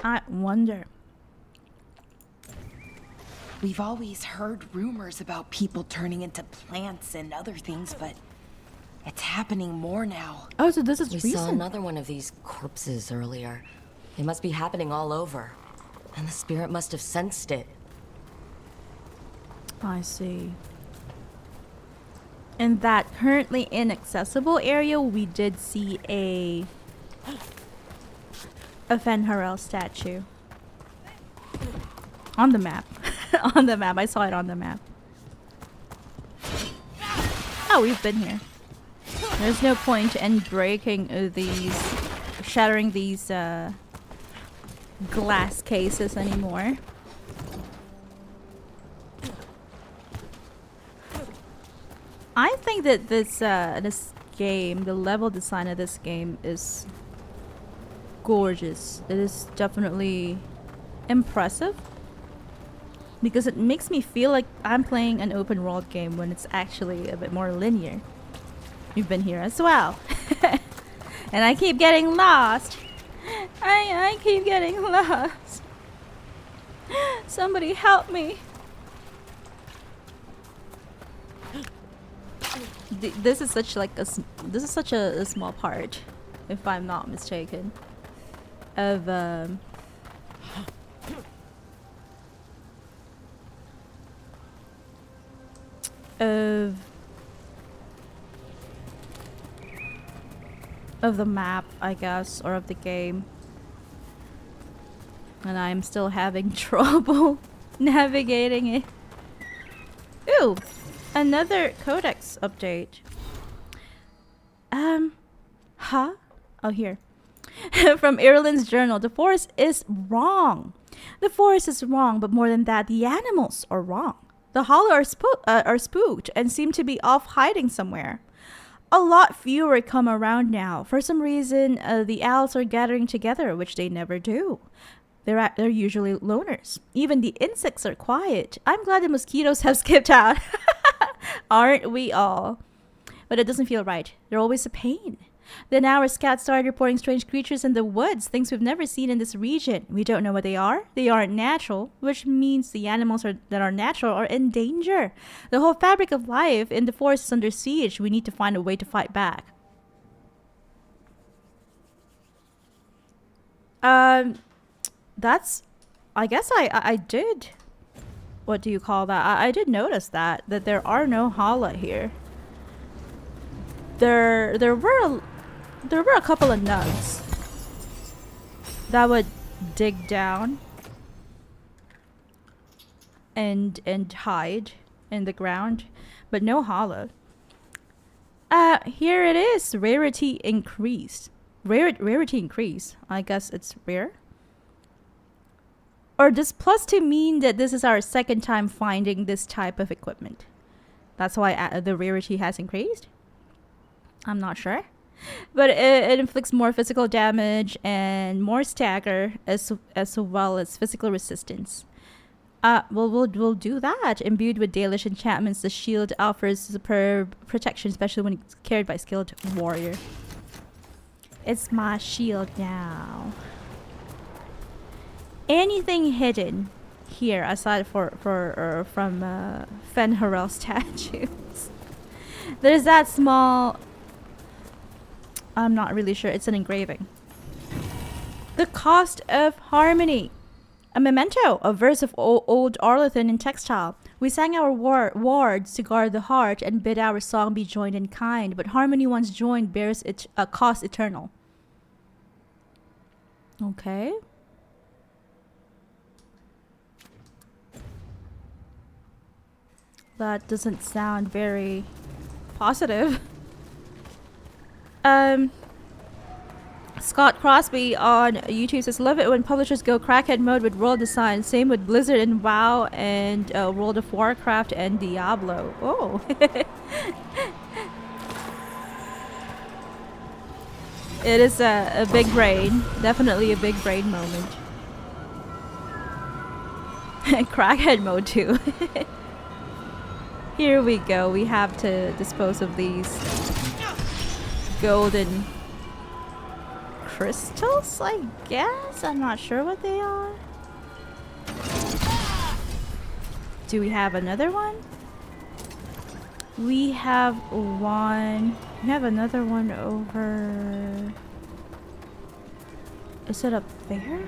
I wonder. We've always heard rumors about people turning into plants and other things, but it's happening more now. Oh, so this is We recent. saw another one of these corpses earlier. They must be happening all over. And the spirit must have sensed it. I see. In that currently inaccessible area, we did see a Fenharel statue. On the map. On the map. I saw it on the map. Oh, we've been here. There's no point in breaking these, shattering these glass cases anymore. I think that this game, the level design of this game is gorgeous. It is definitely impressive because it makes me feel like I'm playing an open world game when it's actually a bit more linear. You've been here as well. And I keep getting lost. I keep getting lost. Somebody help me. This is such like this is such a small part, if I'm not mistaken, of the map, I guess, or of the game. And I'm still having trouble navigating it. Ooh, another codex update. Huh? Oh, here. From Ireland's journal. The forest is wrong. The forest is wrong, but more than that, the animals are wrong. The hollow are spooked and seem to be off hiding somewhere. A lot fewer come around now. For some reason, the owls are gathering together, which they never do. They're usually loners. Even the insects are quiet. I'm glad the mosquitoes have skipped out. Aren't we all? But it doesn't feel right. They're always a pain. Then our scouts started reporting strange creatures in the woods, things we've never seen in this region. We don't know what they are. They aren't natural, which means the animals that are natural are in danger. The whole fabric of life in the forest is under siege. We need to find a way to fight back. That's, I guess I did, what do you call that? I did notice that there are no Hala here. There were a couple of nugs that would dig down and hide in the ground, but no Hala. Here it is. Rarity increased. Rarity increase. I guess it's rare. Or does +2 mean that this is our second time finding this type of equipment? That's why the rarity has increased? I'm not sure. But it inflicts more physical damage and more stagger as well as physical resistance. We'll do that. Imbued with Dalish enchantments, the shield offers superb protection, especially when it's carried by a skilled warrior. It's my shield now. Anything hidden here aside from Fenharel statues? There's that small. I'm not really sure. It's an engraving. The cost of harmony. A memento, a verse of old Arlathan in textile. We sang our wards to guard the heart and bid our song be joined in kind, but harmony once joined bears a cost eternal. Okay. That doesn't sound very positive. Scott Crosby on YouTube says, love it when publishers go crackhead mode with world design. Same with Blizzard and WoW and World of Warcraft and Diablo. Oh. It is a big brain. Definitely a big brain moment. Crackhead mode too. Here we go. We have to dispose of these golden crystals, I guess? I'm not sure what they are. Do we have another one? We have one. We have another one over. Is it up there?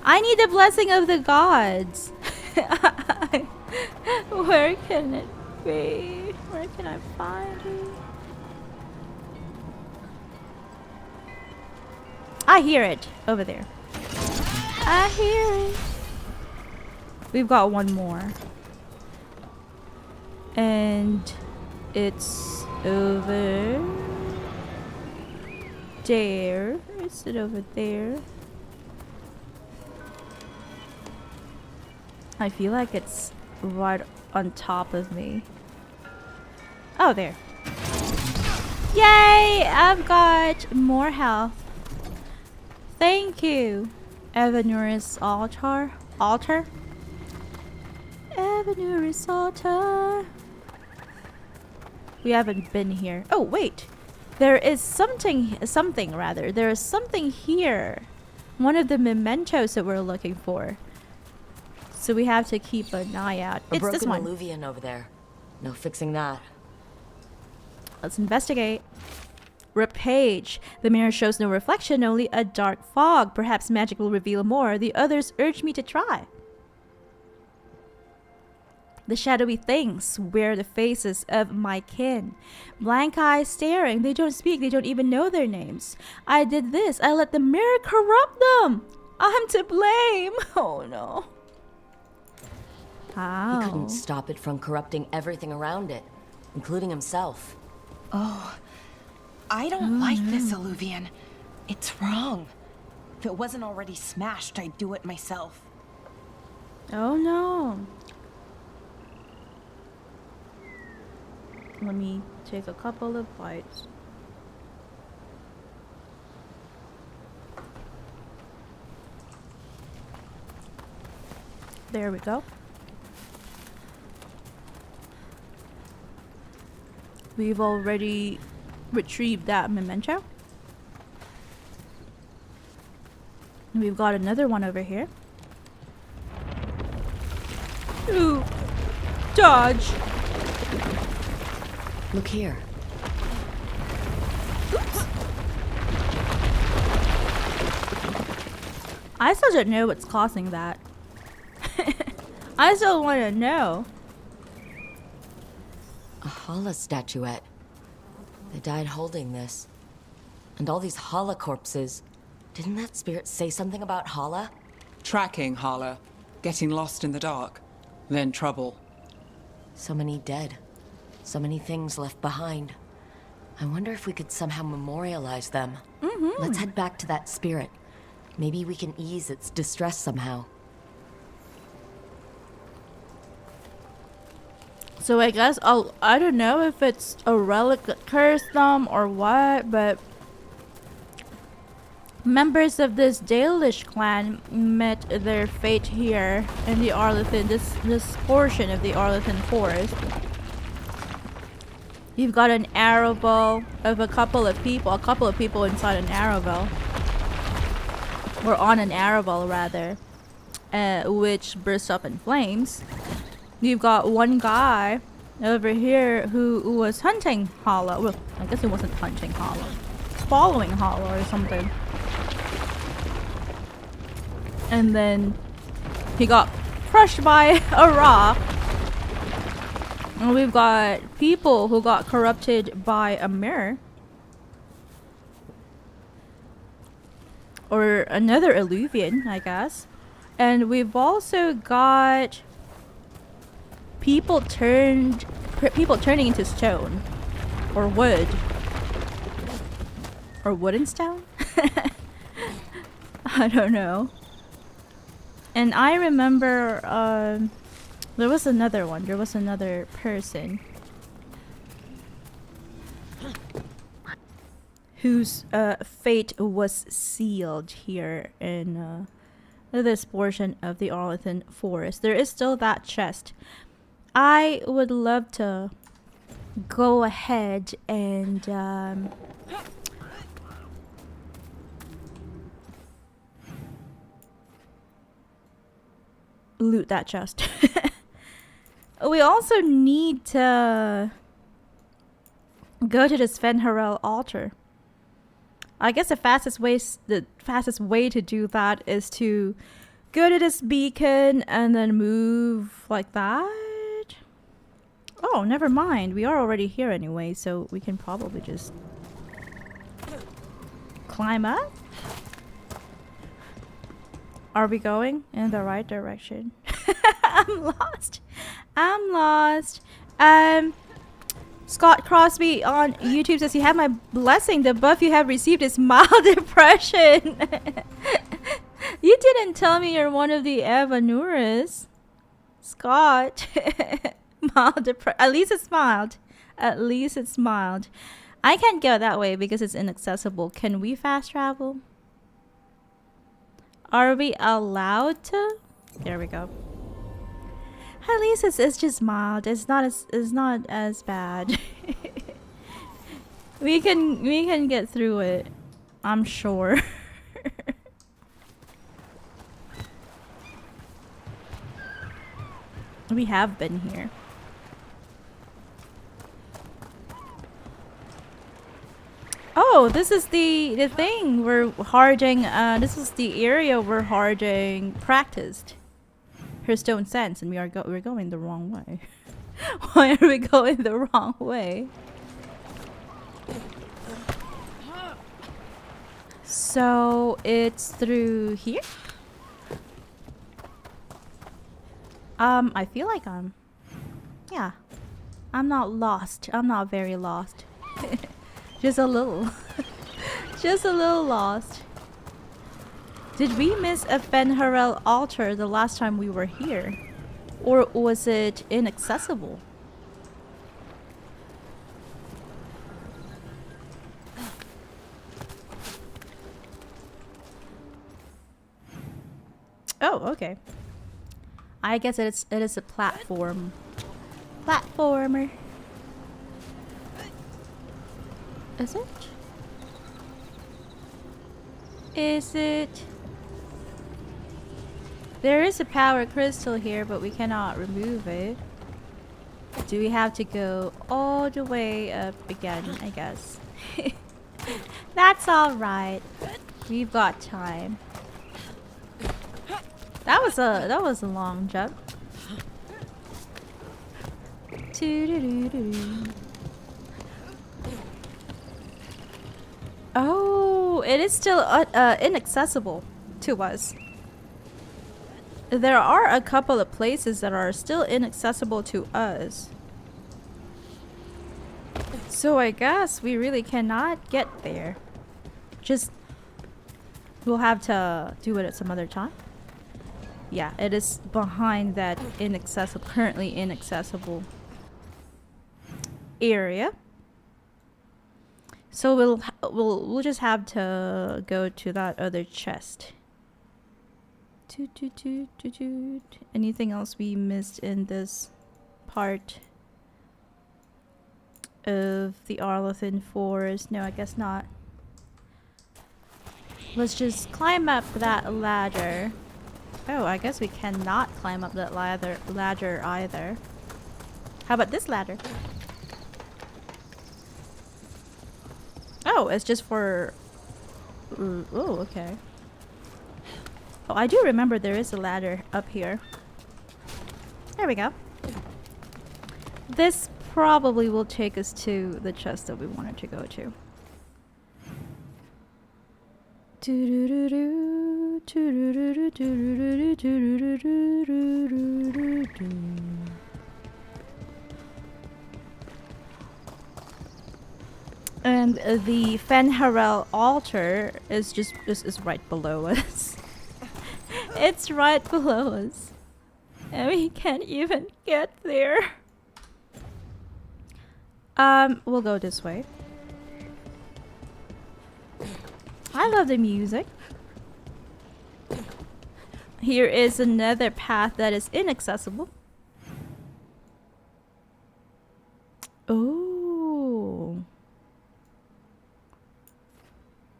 I need the blessing of the gods. Where can it be? Where can I find it? I hear it over there. I hear it. We've got one more. And it's over there. Is it over there? I feel like it's right on top of me. Oh, there. Yay! I've got more health. Thank you. Evanuris altar. Evanuris altar. We haven't been here. Oh, wait. There is something rather. There is something here. One of the mementos that we're looking for. So we have to keep an eye out. A It's this broken one. alluvion over there. No fixing that. Let's investigate. Repage. The mirror shows no reflection, only a dark fog. Perhaps magic will reveal more. The others urge me to try. The shadowy things wear the faces of my kin. Blank eyes staring. They don't speak. They don't even know their names. I did this. I let the mirror corrupt them. I'm to blame. Oh no. How? He couldn't stop it from corrupting everything around it, including himself. Oh, I don't like this alluvion. It's wrong. If it wasn't already smashed, I'd do it myself. Oh no. Let me take a couple of bites. There we go. We've already retrieved that memento. We've got another one over here. Ooh. Dodge. Look here. Oops. I still don't know what's causing that. I still want to know. A Hala statuette. They died holding this. And all these Hala corpses. Didn't that spirit say something about Hala? Tracking Hala. Getting lost in the dark. Then trouble. So many dead. So many things left behind. I wonder if we could somehow memorialize them. Let's head back to that spirit. Maybe we can ease its distress somehow. So I guess I don't know if it's a relic that cursed them or what, but members of this Dalish clan met their fate here in the Arlathan, this portion of the Arlathan Forest. You've got an arrow of a couple of people inside an arrow, or on an arrow rather, which burst up in flames. You've got one guy over here who was hunting Hala. Well, I guess he wasn't hunting Hala. Following Hala or something. And then he got crushed by a rock. And we've got people who got corrupted by a mirror. Or another illuvian, I guess. And we've also got people turning into stone or wood or wooden stone. I don't know. And I remember there was another one. There was another person whose fate was sealed here in this portion of the Arlathan Forest. There is still that chest. I would love to go ahead and loot that chest. We also need to go to the Svenharel altar. I guess the fastest way to do that is to go to this beacon and then move like that. Oh, never mind. We are already here anyway, so we can probably just climb up. Are we going in the right direction? I'm lost. I'm lost. Scott Crosby on YouTube says, "You have my blessing. The buff you have received is mild depression." You didn't tell me you're one of the Evanuras, Scott. Mild depression. At least it's mild. At least it's mild. I can't go that way because it's inaccessible. Can we fast travel? Are we allowed to? There we go. At least it's just mild. It's not as bad. we can get through it. I'm sure. We have been here. Oh, this is the thing where Harding, this is the area where Harding practiced her stone sense, and we're going the wrong way. Why are we going the wrong way? So it's through here? I feel like yeah. I'm not lost. I'm not very lost. Just a little. Just a little lost. Did we miss a Fenharel altar the last time we were here? Or was it inaccessible? Oh, okay. I guess it is a platform. Platformer. Is it? Is it? There is a power crystal here, but we cannot remove it. Do we have to go all the way up again, I guess? That's alright. We've got time. That was a long jump. Oh, it is still inaccessible to us. There are a couple of places that are still inaccessible to us. So I guess we really cannot get there. Just we'll have to do it at some other time. Yeah, it is behind that currently inaccessible area. So we'll just have to go to that other chest. Anything else we missed in this part of the Arlathan Forest? No, I guess not. Let's just climb up that ladder. Oh, I guess we cannot climb up that ladder either. How about this ladder? Oh, it's just for... oh, okay. Oh, I do remember there is a ladder up here. There we go. This probably will take us to the chest that we wanted to go to. And the Fenharel altar is is right below us. It's right below us. And we can't even get there. We'll go this way. I love the music. Here is another path that is inaccessible. Oh.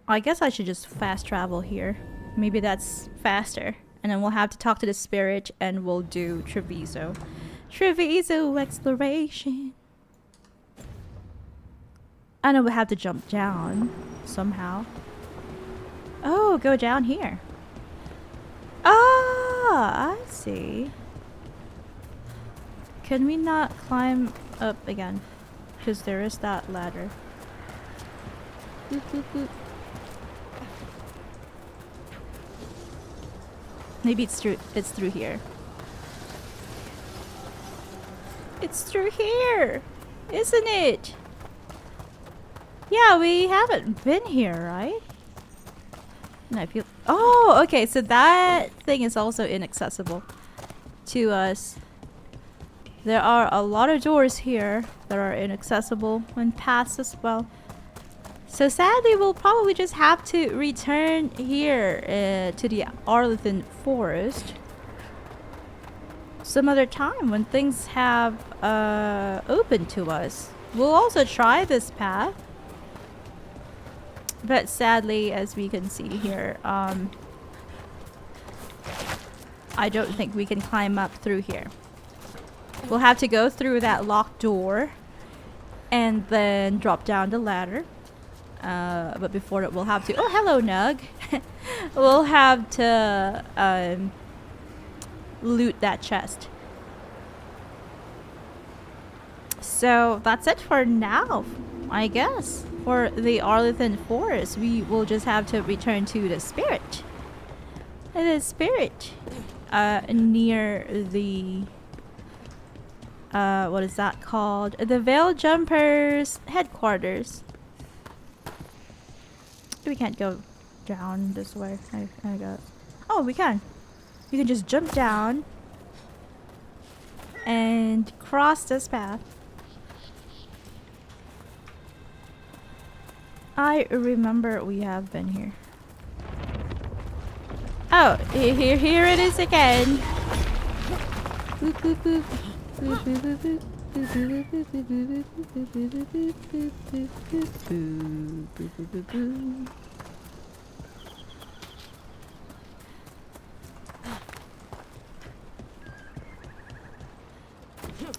I guess I should just fast travel here. Maybe that's faster. And then we'll have to talk to the spirit and we'll do Treviso. Treviso exploration. I know we'll have to jump down somehow. Oh, go down here. Ah, I see. Can we not climb up again? Because there is that ladder. Boop, boop, boop. Maybe it's through here. It's through here, isn't it? Yeah, we haven't been here, right? And I feel... Oh, okay, so that thing is also inaccessible to us. There are a lot of doors here that are inaccessible and paths as well. So sadly, we'll probably just have to return here to the Arlathan Forest some other time when things have opened to us. We'll also try this path. But sadly, as we can see here, I don't think we can climb up through here. We'll have to go through that locked door and then drop down the ladder. But before that, we'll have to... Oh, hello, Nug. We'll have to loot that chest. So that's it for now, I guess. For the Arlathan Forest, we will just have to return to the spirit. The spirit near the... what is that called? The Veil Jumpers headquarters. We can't go down this way. I guess. Oh, we can. We can just jump down and cross this path. I remember we have been here. Oh, here it is again. Boop, boop, boop. Boop, boop, boop, boop. Boop, boop, boop, boop, boop, boop, boop, boop, boop, boop, boop, boop, boop, boop, boop, boop, boop.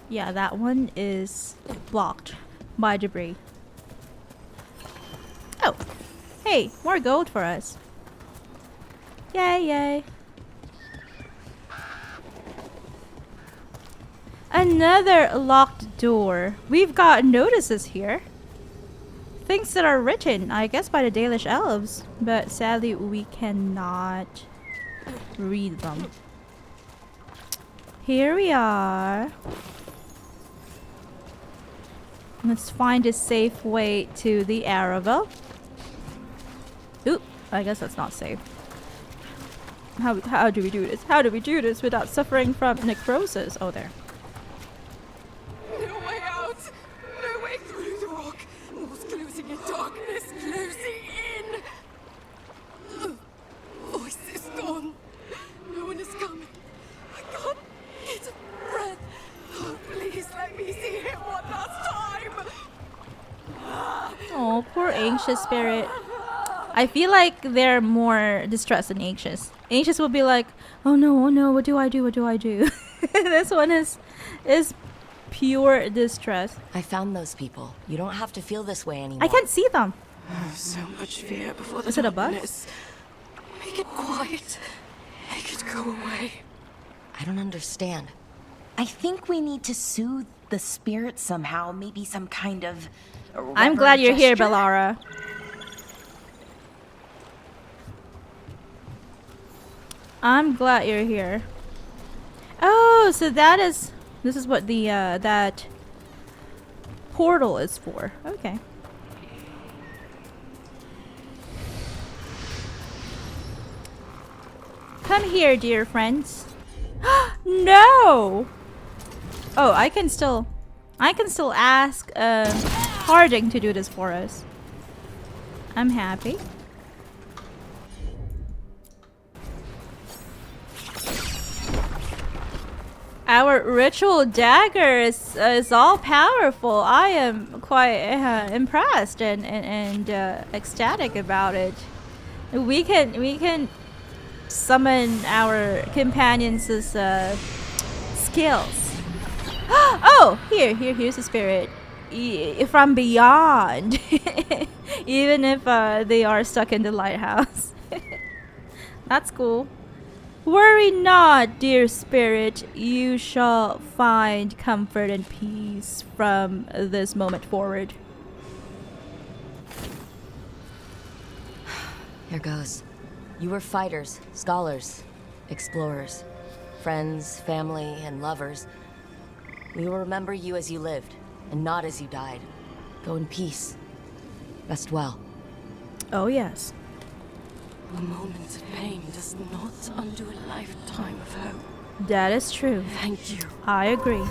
Yeah, that one is blocked by debris. Oh, hey, more gold for us. Yay, yay. Another locked door. We've got notices here. Things that are written, I guess, by the Dalish elves. But sadly, we cannot read them. Here we are. Let's find a safe way to the Aravel. Oop, I guess that's not safe. How do we do this? How do we do this without suffering from necrosis? Oh, there. No way out! No way through the rock! What's closing in darkness, closing in! Voice is gone. No one is coming. I can't get a breath. Oh, please let me see him one last time! Oh, poor anxious spirit. I feel like they're more distressed than anxious. Anxious will be like, oh no, what do I do? What do I do? This one is pure distress. I found those people. You don't have to feel this way anymore. I can't see them. So much fear before the Is it a bug? darkness. Make it quiet. Make it go away. I don't understand. I think we need to soothe the spirit somehow. Maybe some kind of. I'm glad you're here, gesture? Bellara. I'm glad you're here. Oh, so this is what the that portal is for. Okay. Come here, dear friends. No. Oh, I can still ask Harding to do this for us. I'm happy. Our ritual dagger is all powerful. I am quite impressed and ecstatic about it. We can summon our companions' skills. Oh, here's a spirit from beyond. Even if they are stuck in the lighthouse. That's cool. Worry not, dear spirit. You shall find comfort and peace from this moment forward. Here goes. You were fighters, scholars, explorers, friends, family, and lovers. We will remember you as you lived, and not as you died. Go in peace. Rest well. Oh, yes. A moment of pain does not undo a lifetime of hope. That is true. Thank you. I agree.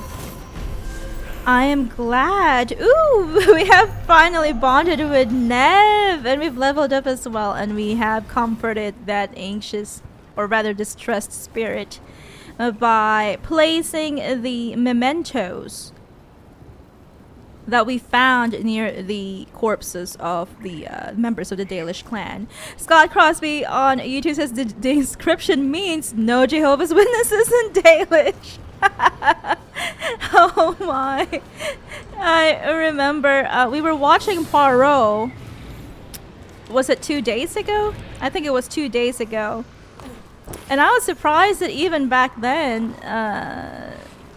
I am glad. Ooh, we have finally bonded with Nev, and we've leveled up as well, and we have comforted that anxious, or rather distressed spirit by placing the mementos that we found near the corpses of the members of the Dalish clan. Scott Crosby on YouTube says the description means no Jehovah's Witnesses in Dalish. Oh my. I remember we were watching Poirot. Was it 2 days ago? I think it was 2 days ago. And I was surprised that even back then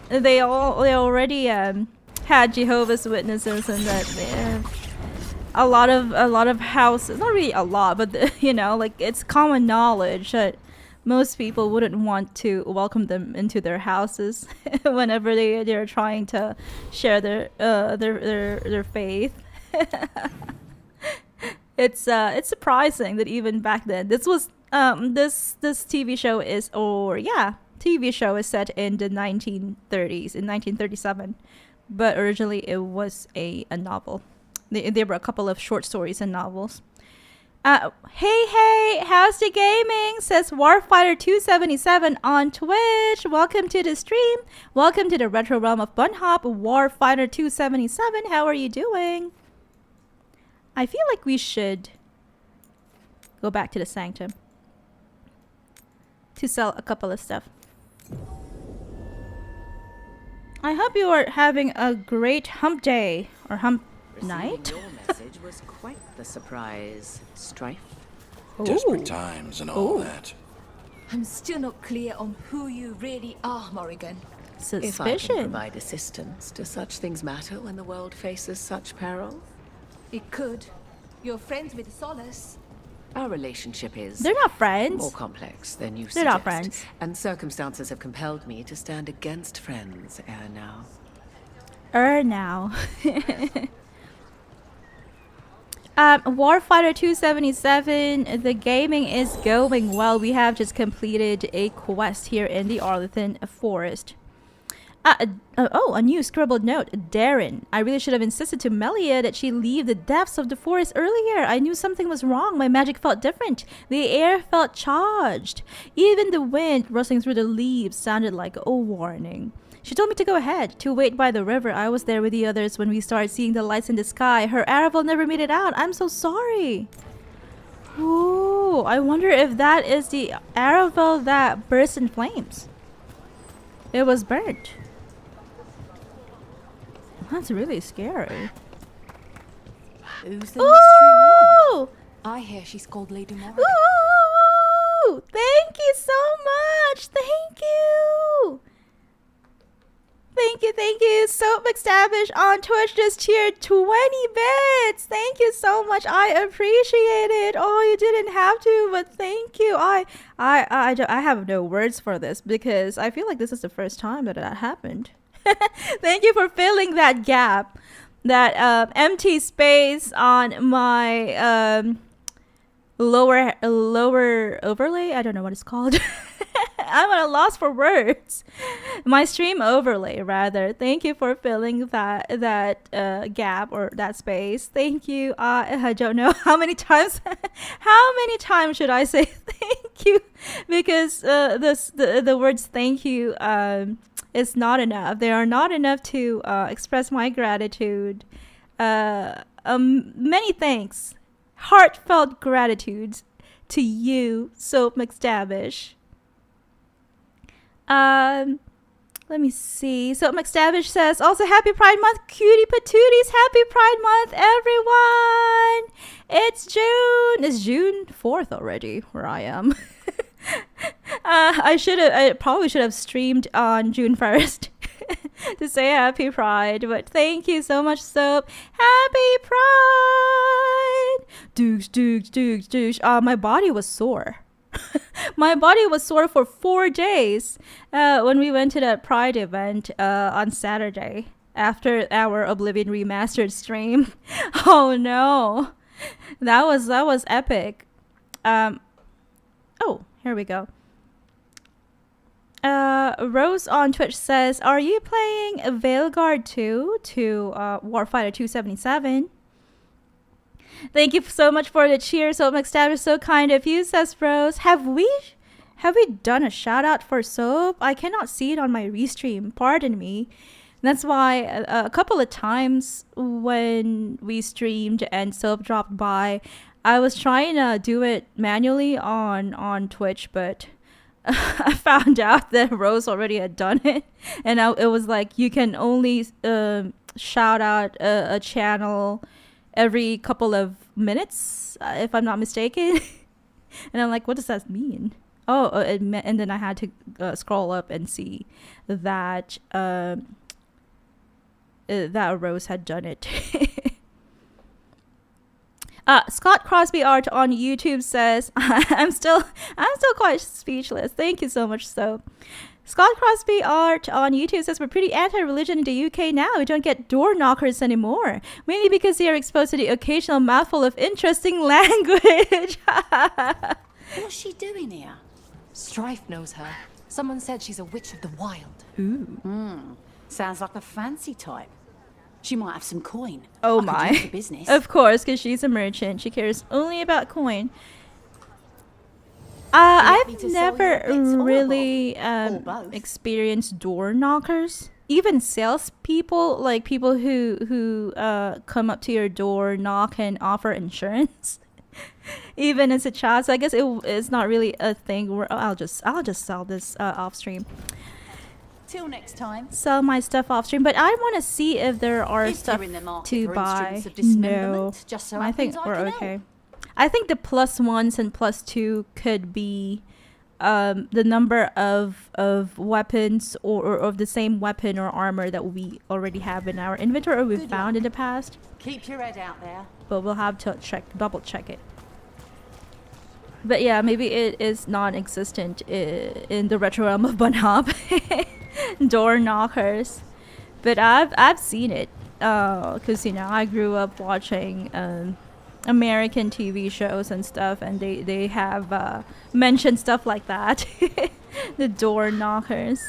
they already had Jehovah's Witnesses, and that a lot of houses, not really a lot, but you know, like, it's common knowledge that most people wouldn't want to welcome them into their houses whenever they're trying to share their faith. It's surprising that even back then, this was this TV show is TV show is set in the 1930s, in 1937. But originally it was a novel. There were a couple of short stories and novels. Hey, how's the gaming? Says Warfighter277 on Twitch. Welcome to the stream. Welcome to the retro realm of bunnhop, Warfighter277. How are you doing? I feel like we should go back to the sanctum to sell a couple of stuff. I hope you are having a great hump day or hump night. Your message was quite the surprise. Strife? Desperate times and all that. I'm still not clear on who you really are, Morrigan. If I can Suspicion. provide assistance, do such things matter when the world faces such peril? It could. You're friends with Solace. Our relationship is They're not friends. more complex than you They're suggest. not friends. And circumstances have compelled me to stand against friends ere now. Now. Warfighter 277, the gaming is going well. We have just completed a quest here in the Arlathan Forest. Oh, a new scribbled note. Darren, I really should have insisted to Melia that she leave the depths of the forest earlier. I knew something was wrong. My magic felt different. The air felt charged. Even the wind rustling through the leaves sounded like a warning. She told me to go ahead, to wait by the river. I was there with the others when we started seeing the lights in the sky. Her Aravel never made it out. I'm so sorry. Ooh, I wonder if that is the Aravel that burst in flames. It was burnt. That's really scary. Who's the mystery woman? Ooh! I hear she's called Lady Morrigan. Ooh! Thank you so much. Thank you. Thank you. Soap McStavish on Twitch just cheered 20 bits. Thank you so much. I appreciate it. Oh, you didn't have to, but thank you. I have no words for this because I feel like this is the first time that happened. Thank you for filling that gap, that empty space on my lower overlay. I don't know what it's called. I'm at a loss for words. My stream overlay, rather. Thank you for filling that gap or that space. Thank you. I don't know how many times. How many times should I say thank you? Because the words thank you is not enough. They are not enough to express my gratitude. Many thanks, heartfelt gratitude to you, Soap McStavish. Let me see. So McStavish says, also happy Pride Month, cutie patooties. Happy Pride Month, everyone. It's June. It's June 4th already where I am. I probably should have streamed on June 1st to say happy Pride, but thank you so much, Soap. Happy Pride. Dukes. My body was sore. My body was sore for 4 days when we went to that Pride event on Saturday after our Oblivion Remastered stream. Oh no, that was epic. Oh, here we go. Rose on Twitch says, are you playing Veilguard 2 to Warfighter 277? Thank you so much for the cheer. Soap McStab is so kind of you, says Rose. Have we done a shout out for Soap? I cannot see it on my restream. Pardon me. That's why a couple of times when we streamed and Soap dropped by, I was trying to do it manually on Twitch, but I found out that Rose already had done it, and it was like you can only shout out a channel every couple of minutes, if I'm not mistaken. And I'm like, what does that mean? Oh, and then I had to scroll up and see that that Rose had done it. Scott Crosby Art on YouTube says, I'm still quite speechless. Thank you so much, Soap. Scott Crosby Art on YouTube says, we're pretty anti-religion in the UK now. We don't get door knockers anymore. Mainly because they are exposed to the occasional mouthful of interesting language. What's she doing here? Strife knows her. Someone said she's a witch of the wild. Ooh. Sounds like a fancy type. She might have some coin. Oh I could my. use the business. Of course, because she's a merchant. She cares only about coin. I've never really experienced door knockers. Even salespeople, like people who come up to your door, knock, and offer insurance. Even as a child, so I guess it's not really a thing. Where I'll just sell this off stream. Till next time. Sell my stuff off stream, but I want to see if there are If stuff you're in the market to for buy. instruments of No, dismemberment, just so I think happens I we're can okay. help. I think the +1s and +2 could be the number of weapons or of the same weapon or armor that we already have in our inventory or we've found in the past. Keep your head out there. But we'll have to double check it. But yeah, maybe it is non-existent in the retro realm of bunnhop. Door knockers. But I've seen it. Because, you know, I grew up watching American TV shows and stuff, and they have mentioned stuff like that. The door knockers.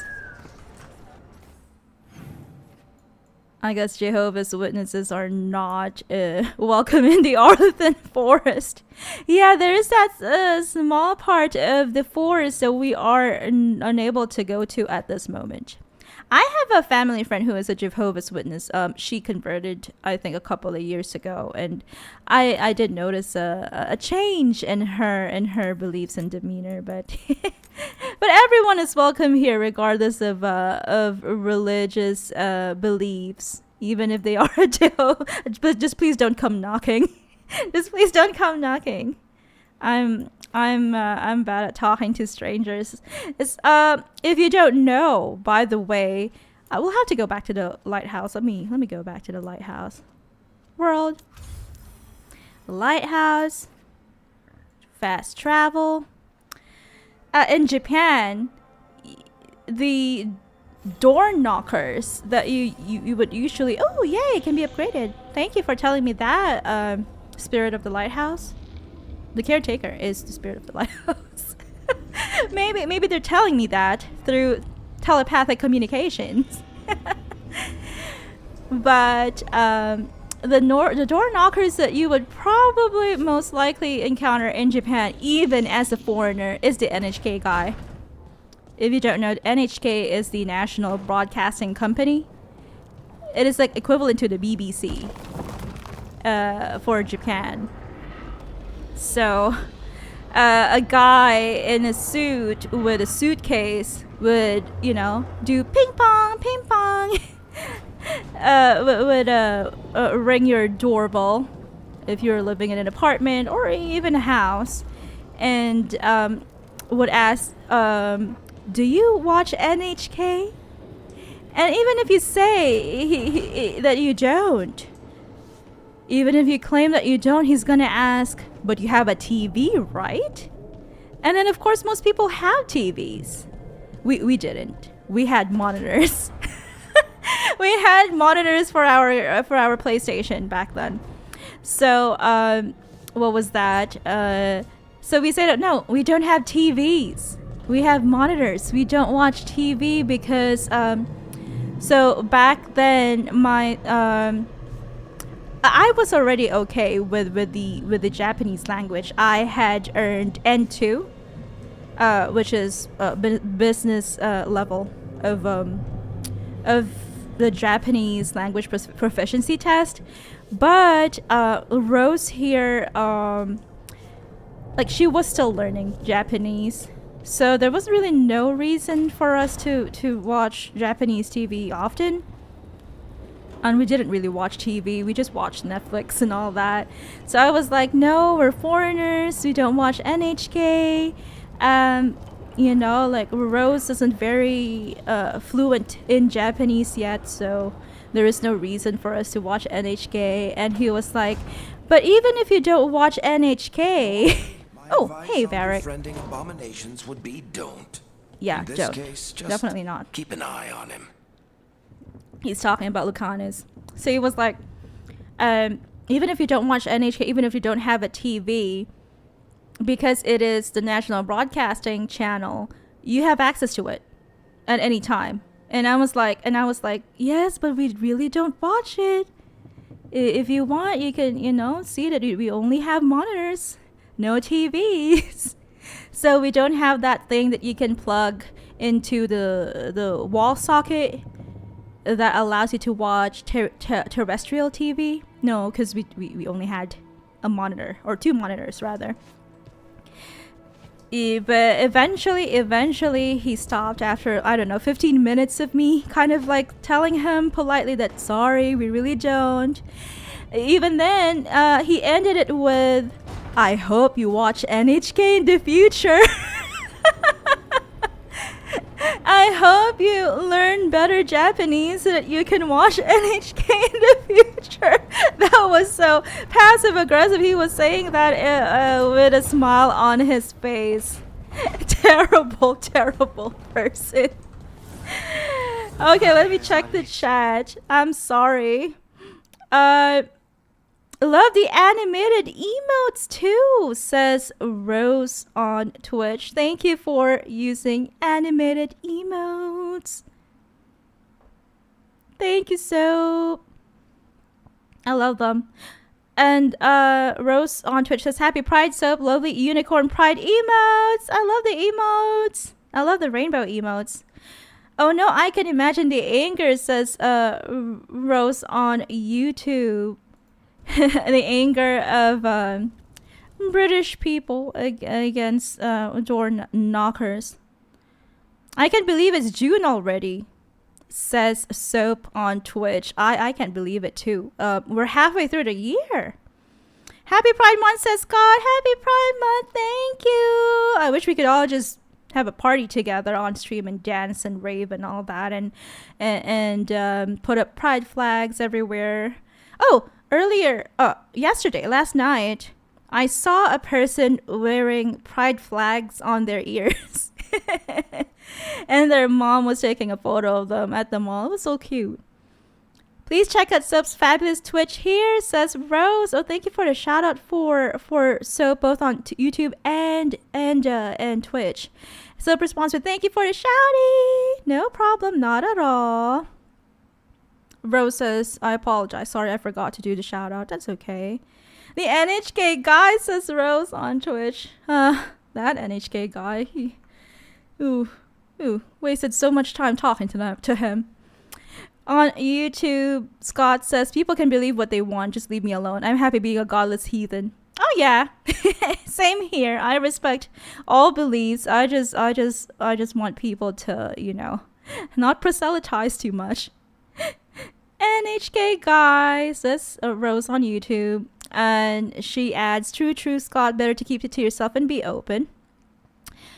I guess Jehovah's Witnesses are not welcome in the Arlathan Forest. Yeah, there is that small part of the forest that we are unable to go to at this moment. I have a family friend who is a Jehovah's Witness. She converted, I think, a couple of years ago, and I did notice a change in her beliefs and demeanor. But but everyone is welcome here, regardless of religious beliefs, even if they are a Jehovah. But just please don't come knocking. Just please don't come knocking. I'm bad at talking to strangers. If you don't know, by the way, I will have to go back to the lighthouse. Let me go back to the lighthouse. World. Lighthouse. Fast travel. In Japan, the door knockers that you would usually, oh yay, can be upgraded. Thank you for telling me that, Spirit of the Lighthouse. The caretaker is the spirit of the lighthouse. maybe they're telling me that through telepathic communications. But the door knockers that you would probably most likely encounter in Japan, even as a foreigner, is the NHK guy. If you don't know, NHK is the national broadcasting company. It is like equivalent to the BBC for Japan. So, a guy in a suit with a suitcase would, you know, do ping pong, would ring your doorbell if you're living in an apartment or even a house, and would ask, do you watch NHK? And even if you say that you don't, even if you claim that you don't, he's gonna ask, but you have a TV, right? And then of course most people have TVs. We didn't. We had monitors. We had monitors for our PlayStation back then. So what was that? So we said, no, we don't have TVs. We have monitors. We don't watch TV because so back then I was already okay with the Japanese language. I had earned N2, which is business level of the Japanese language proficiency test. But Rose here, like she was still learning Japanese, so there was really no reason for us to watch Japanese TV often. And we didn't really watch TV. We just watched Netflix and all that. So I was like, no, we're foreigners. We don't watch NHK. You know, like Rose isn't very fluent in Japanese yet. So there is no reason for us to watch NHK. And he was like, but even if you don't watch NHK... Oh, hey, Varric. Befriending abominations would be don't. Yeah, In this don't. case, just Definitely not. Keep an eye on him. He's talking about Lucanus. So he was like, even if you don't watch NHK, even if you don't have a TV, because it is the national broadcasting channel, you have access to it at any time. And I was like, yes, but we really don't watch it. If you want, you can, you know, see that we only have monitors, no TVs. So we don't have that thing that you can plug into the wall socket that allows you to watch terrestrial TV. No, because we only had a monitor, or two monitors rather. But eventually he stopped after, I don't know, 15 minutes of me kind of like telling him politely that sorry, we really don't. Even then, he ended it with, I hope you watch NHK in the future. you learn better Japanese so that you can watch NHK in the future. That was so passive aggressive. He was saying that with a smile on his face. Terrible, terrible person. Okay, let me check the chat. I'm sorry. Love the animated emotes too, says Rose on Twitch. Thank you for using animated emotes. Thank you so. I love them. And Rose on Twitch says, Happy Pride Soap, lovely unicorn pride emotes. I love the emotes. I love the rainbow emotes. Oh no, I can imagine the anger, says Rose on YouTube. The anger of British people against door knockers. I can't believe it's June already, says Soap on Twitch. I can't believe it too. We're halfway through the year. Happy Pride Month, says Scott. Happy Pride Month, thank you. I wish we could all just have a party together on stream and dance and rave and all that, and put up pride flags everywhere. Oh, last night, I saw a person wearing pride flags on their ears. And their mom was taking a photo of them at the mall. It was so cute. Please check out Soap's fabulous Twitch here, says Rose. Oh, thank you for the shout out for Soap, both on YouTube and Twitch. Soap responds with, thank you for the shouty. No problem, not at all. Rose says, I apologize. Sorry, I forgot to do the shout out. That's okay. The NHK guy, says Rose on Twitch. That NHK guy, he wasted so much time talking to him. On YouTube, Scott says, people can believe what they want. Just leave me alone. I'm happy being a godless heathen. Oh yeah, same here. I respect all beliefs. I just want people to, not proselytize too much. NHK guy, says Rose on YouTube, and she adds, true, Scott, better to keep it to yourself and be open.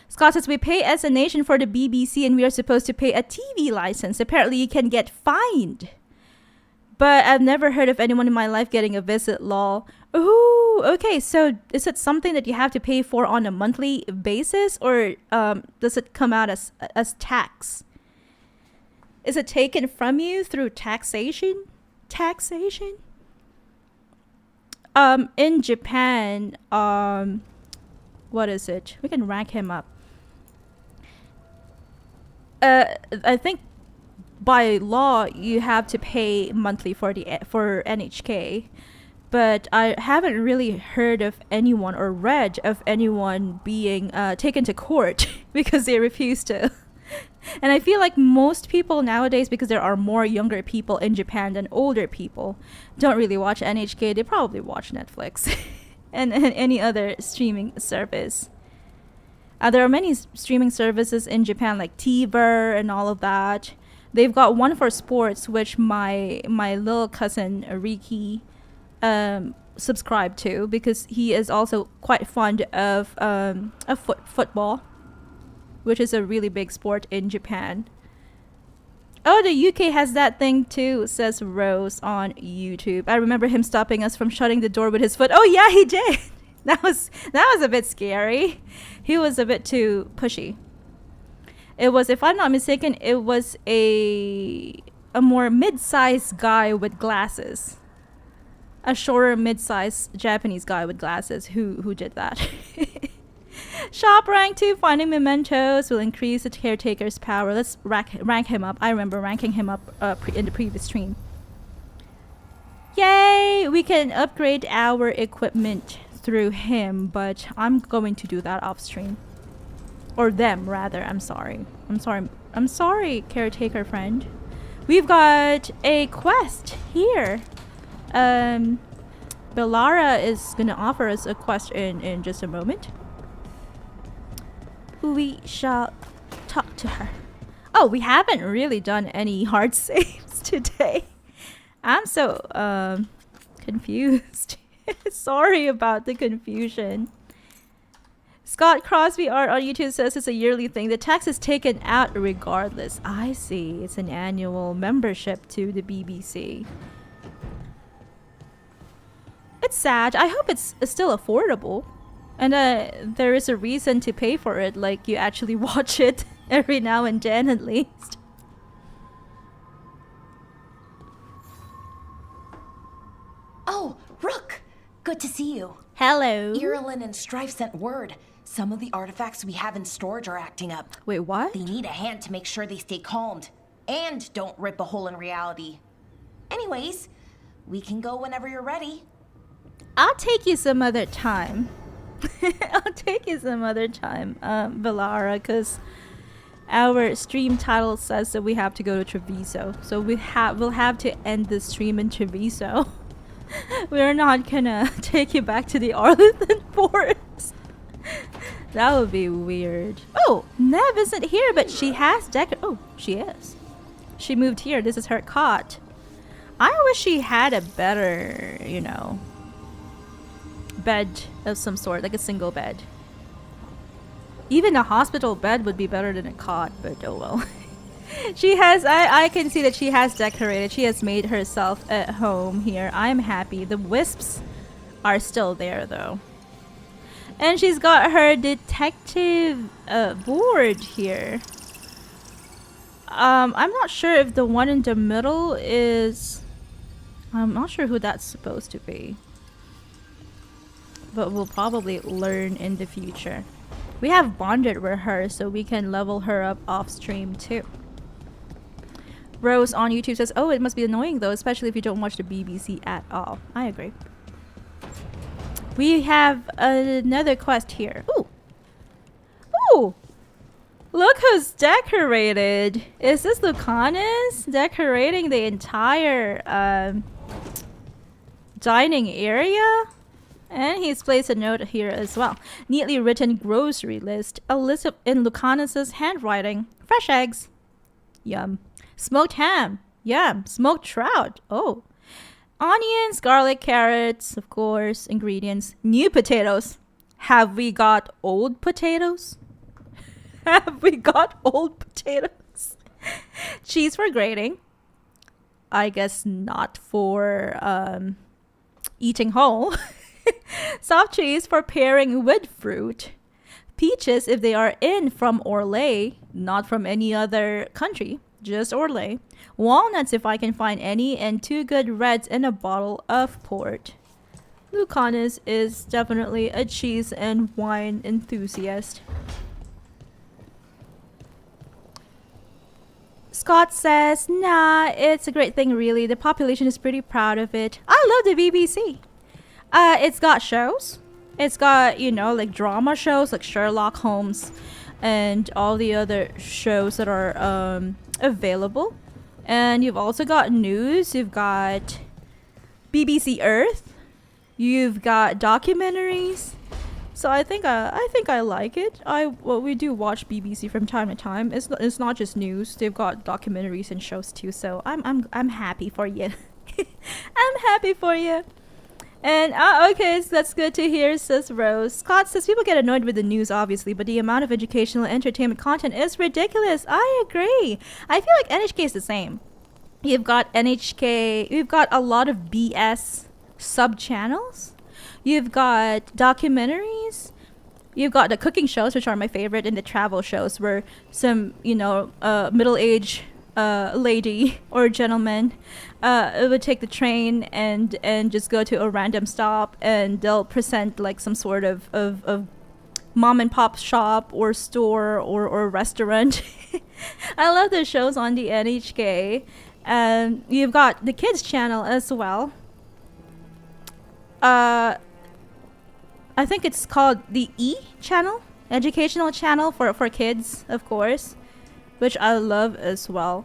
Scott says, we pay as a nation for the BBC and we are supposed to pay a TV license. Apparently you can get fined. But I've never heard of anyone in my life getting a visit, lol. Ooh, okay, so is it something that you have to pay for on a monthly basis, or does it come out as tax? Is it taken from you through taxation? In Japan, what is it? We can rank him up. I think by law you have to pay monthly for NHK, but I haven't really heard of anyone or read of anyone being taken to court because they refuse to. And I feel like most people nowadays, because there are more younger people in Japan than older people, don't really watch NHK. They probably watch Netflix and any other streaming service. There are many streaming services in Japan, like TVer and all of that. They've got one for sports, which my little cousin Riki subscribed to, because he is also quite fond of football, which is a really big sport in Japan. Oh, the UK has that thing too, says Rose on YouTube. I remember him stopping us from shutting the door with his foot. Oh yeah, he did. That was a bit scary. He was a bit too pushy. It was, if I'm not mistaken, it was a more mid-sized guy with glasses. A shorter mid-sized Japanese guy with glasses who did that. Shop rank 2, finding mementos will increase the caretaker's power. Let's rank him up. I remember ranking him up in the previous stream. Yay! We can upgrade our equipment through him, but I'm going to do that off stream. Or them, rather. I'm sorry, caretaker friend. We've got a quest here. Belara is gonna offer us a quest in just a moment. We shall talk to her. Oh, we haven't really done any hard saves today. I'm so confused. Sorry about the confusion. Scott Crosby art on YouTube says it's a yearly thing. The tax is taken out regardless. I see. It's an annual membership to the BBC. It's sad. I hope it's still affordable. And there is a reason to pay for it. Like, you actually watch it every now and then at least. Oh, Rook! Good to see you. Hello. Irulan and Strife sent word. Some of the artifacts we have in storage are acting up. Wait, what? They need a hand to make sure they stay calmed. And don't rip a hole in reality. Anyways, we can go whenever you're ready. I'll take you some other time. I'll take you some other time, Valara, because our stream title says that we have to go to Treviso. So we'll have to end the stream in Treviso. We're not gonna take you back to the Arlathan Forest. That would be weird. Oh, Nev isn't here, but she has oh, she is. She moved here. This is her cot. I wish she had a better, you know, bed of some sort, like a single bed. Even a hospital bed would be better than a cot, but oh well. She has, I can see that she has decorated. She has made herself at home here. I'm happy. The wisps are still there though. And she's got her detective board here. I'm not sure if the one in the middle is... I'm not sure who that's supposed to be. But we'll probably learn in the future. We have bonded with her so we can level her up off stream too. Rose on YouTube says, oh, it must be annoying though, especially if you don't watch the BBC at all. I agree. We have another quest here. Ooh. Ooh. Look who's decorated. Is this Lucanus decorating the entire dining area? And he's placed a note here as well. Neatly written grocery list. A list in Lucanus's handwriting. Fresh eggs. Yum. Smoked ham. Yum. Smoked trout. Oh. Onions, garlic, carrots, of course, ingredients. New potatoes. Have we got old potatoes? Have we got old potatoes? Cheese for grating. I guess not for eating whole. Soft cheese for pairing with fruit. Peaches if they are in from Orlais, not from any other country. Just Orlais. Walnuts if I can find any, and 2 good reds and a bottle of port. Lucanus is definitely a cheese and wine enthusiast. Scott says, nah, it's a great thing really. The population is pretty proud of it. I love the BBC. It's got shows. It's got, you know, like drama shows like Sherlock Holmes and all the other shows that are available. And you've also got news. You've got BBC Earth. You've got documentaries. So I think I like it. We do watch BBC from time to time. It's not just news. They've got documentaries and shows too. So I'm happy for you. I'm happy for you. And okay, so that's good to hear, says Rose. Scott says people get annoyed with the news, obviously, but the amount of educational entertainment content is ridiculous. I agree. I feel like NHK is the same. You've got NHK. You've got a lot of BS sub channels. You've got documentaries. You've got the cooking shows, which are my favorite, and the travel shows, where some, you know, middle-aged lady or gentleman would take the train and just go to a random stop, and they'll present like some sort of mom and pop shop or store or restaurant. I love the shows on the NHK. You've got the kids channel as well. I think it's called the E channel, educational channel for kids, of course, which I love as well.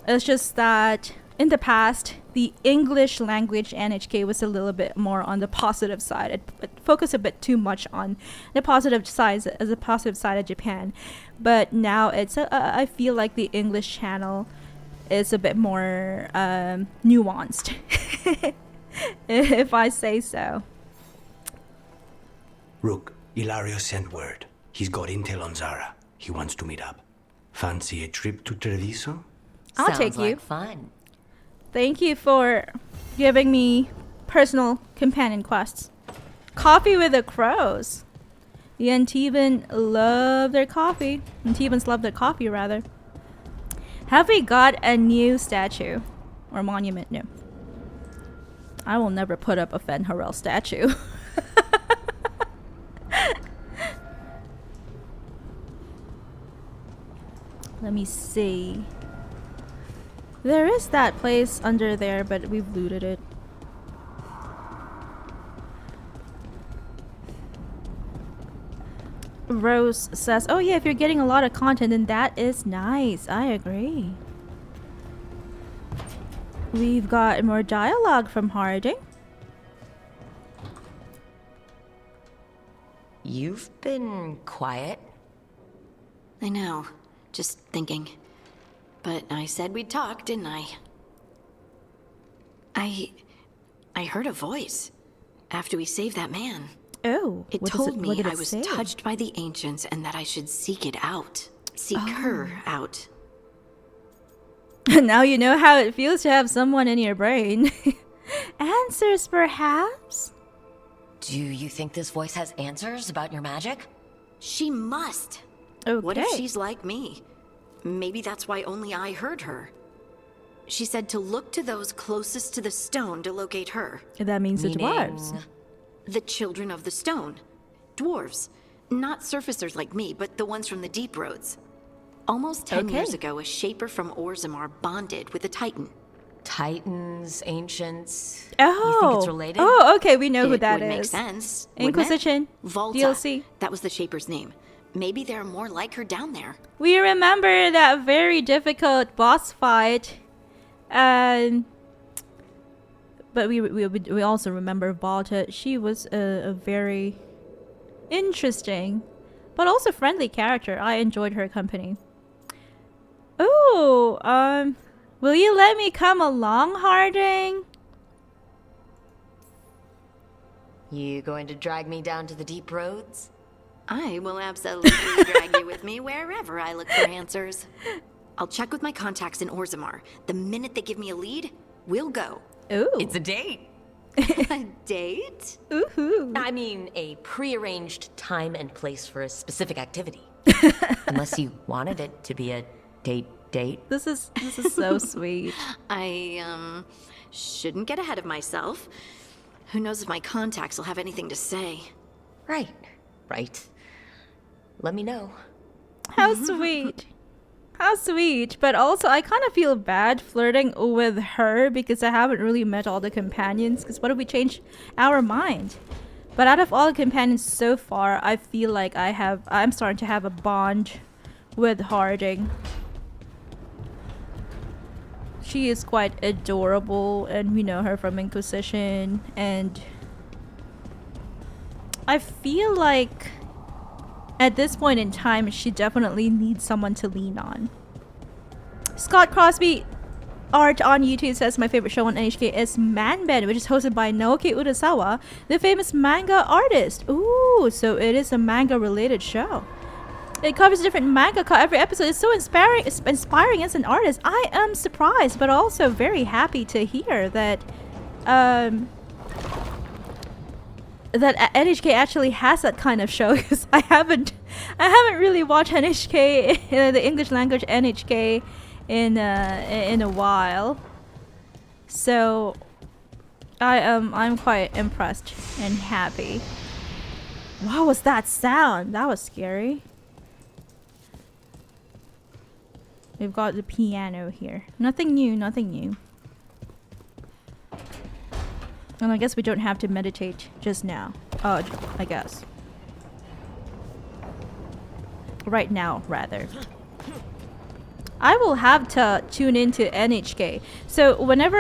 It's just that in the past, the English language NHK was a little bit more on the positive side. It focused a bit too much on the positive side, as a positive side of Japan. But now it's I feel like the English channel is a bit more nuanced, if I say so. Rook, Ilario sent word. He's got intel on Zara. He wants to meet up. Fancy a trip to Treviso? I'll Sounds take you. like fun. Thank you for giving me personal companion quests. Coffee with the crows. The Antibans love their coffee. Antibans love their coffee, rather. Have we got a new statue? Or monument? No. I will never put up a Fen Harel statue. Let me see. There is that place under there, but we've looted it. Rose says, oh yeah, if you're getting a lot of content, then that is nice. I agree. We've got more dialogue from Harding. You've been quiet. I know. Just thinking. But I said we'd talk, didn't I? I heard a voice after we saved that man. Oh, It what told me did I it was say? touched by the ancients and that I should seek it out. Seek her out. Now you know how it feels to have someone in your brain. Answers, perhaps? Do you think this voice has answers about your magic? She must. Okay. What if she's like me? Maybe that's why only I heard her. She said to look to those closest to the stone to locate her. That means the Meaning- dwarves. The children of the stone. Dwarves. Not surfacers like me, but the ones from the deep roads. Almost 10 Okay. years ago, a shaper from Orzammar bonded with a titan. Titans, ancients. Oh. You think it's related? Oh, okay, we know who It that would is. make sense. wouldn't it? Inquisition. Volta. DLC. That was the shaper's name. Maybe there are more like her down there. We remember that very difficult boss fight. But we also remember Volta. She was a very interesting, but also friendly character. I enjoyed her company. Ooh, will you let me come along, Harding? You going to drag me down to the deep roads? I will absolutely drag you with me wherever I look for answers. I'll check with my contacts in Orzammar. The minute they give me a lead, we'll go. Ooh. It's a date. A date? Ooh. I mean, a pre-arranged time and place for a specific activity. Unless you wanted it to be a date. This is so sweet. I, shouldn't get ahead of myself. Who knows if my contacts will have anything to say. Right. Let me know. How sweet. How sweet. But also, I kind of feel bad flirting with her because I haven't really met all the companions. Because what if we change our mind? But out of all the companions so far, I feel like I'm starting to have a bond with Harding. She is quite adorable, and we know her from Inquisition, and I feel like at this point in time, she definitely needs someone to lean on. Scott Crosby art on YouTube says my favorite show on NHK is Manben, which is hosted by Naoki Urasawa, the famous manga artist. Ooh, so it is a manga related show. It covers a different mangaka every episode. It's so inspiring as an artist. I am surprised, but also very happy to hear that that NHK actually has that kind of show, because I haven't really watched NHK, the English language NHK, in a while. So I'm quite impressed and happy. What was that sound? That was scary. We've got the piano here. Nothing new, nothing new. And I guess we don't have to meditate just now. I guess. Right now, rather. I will have to tune into NHK. So whenever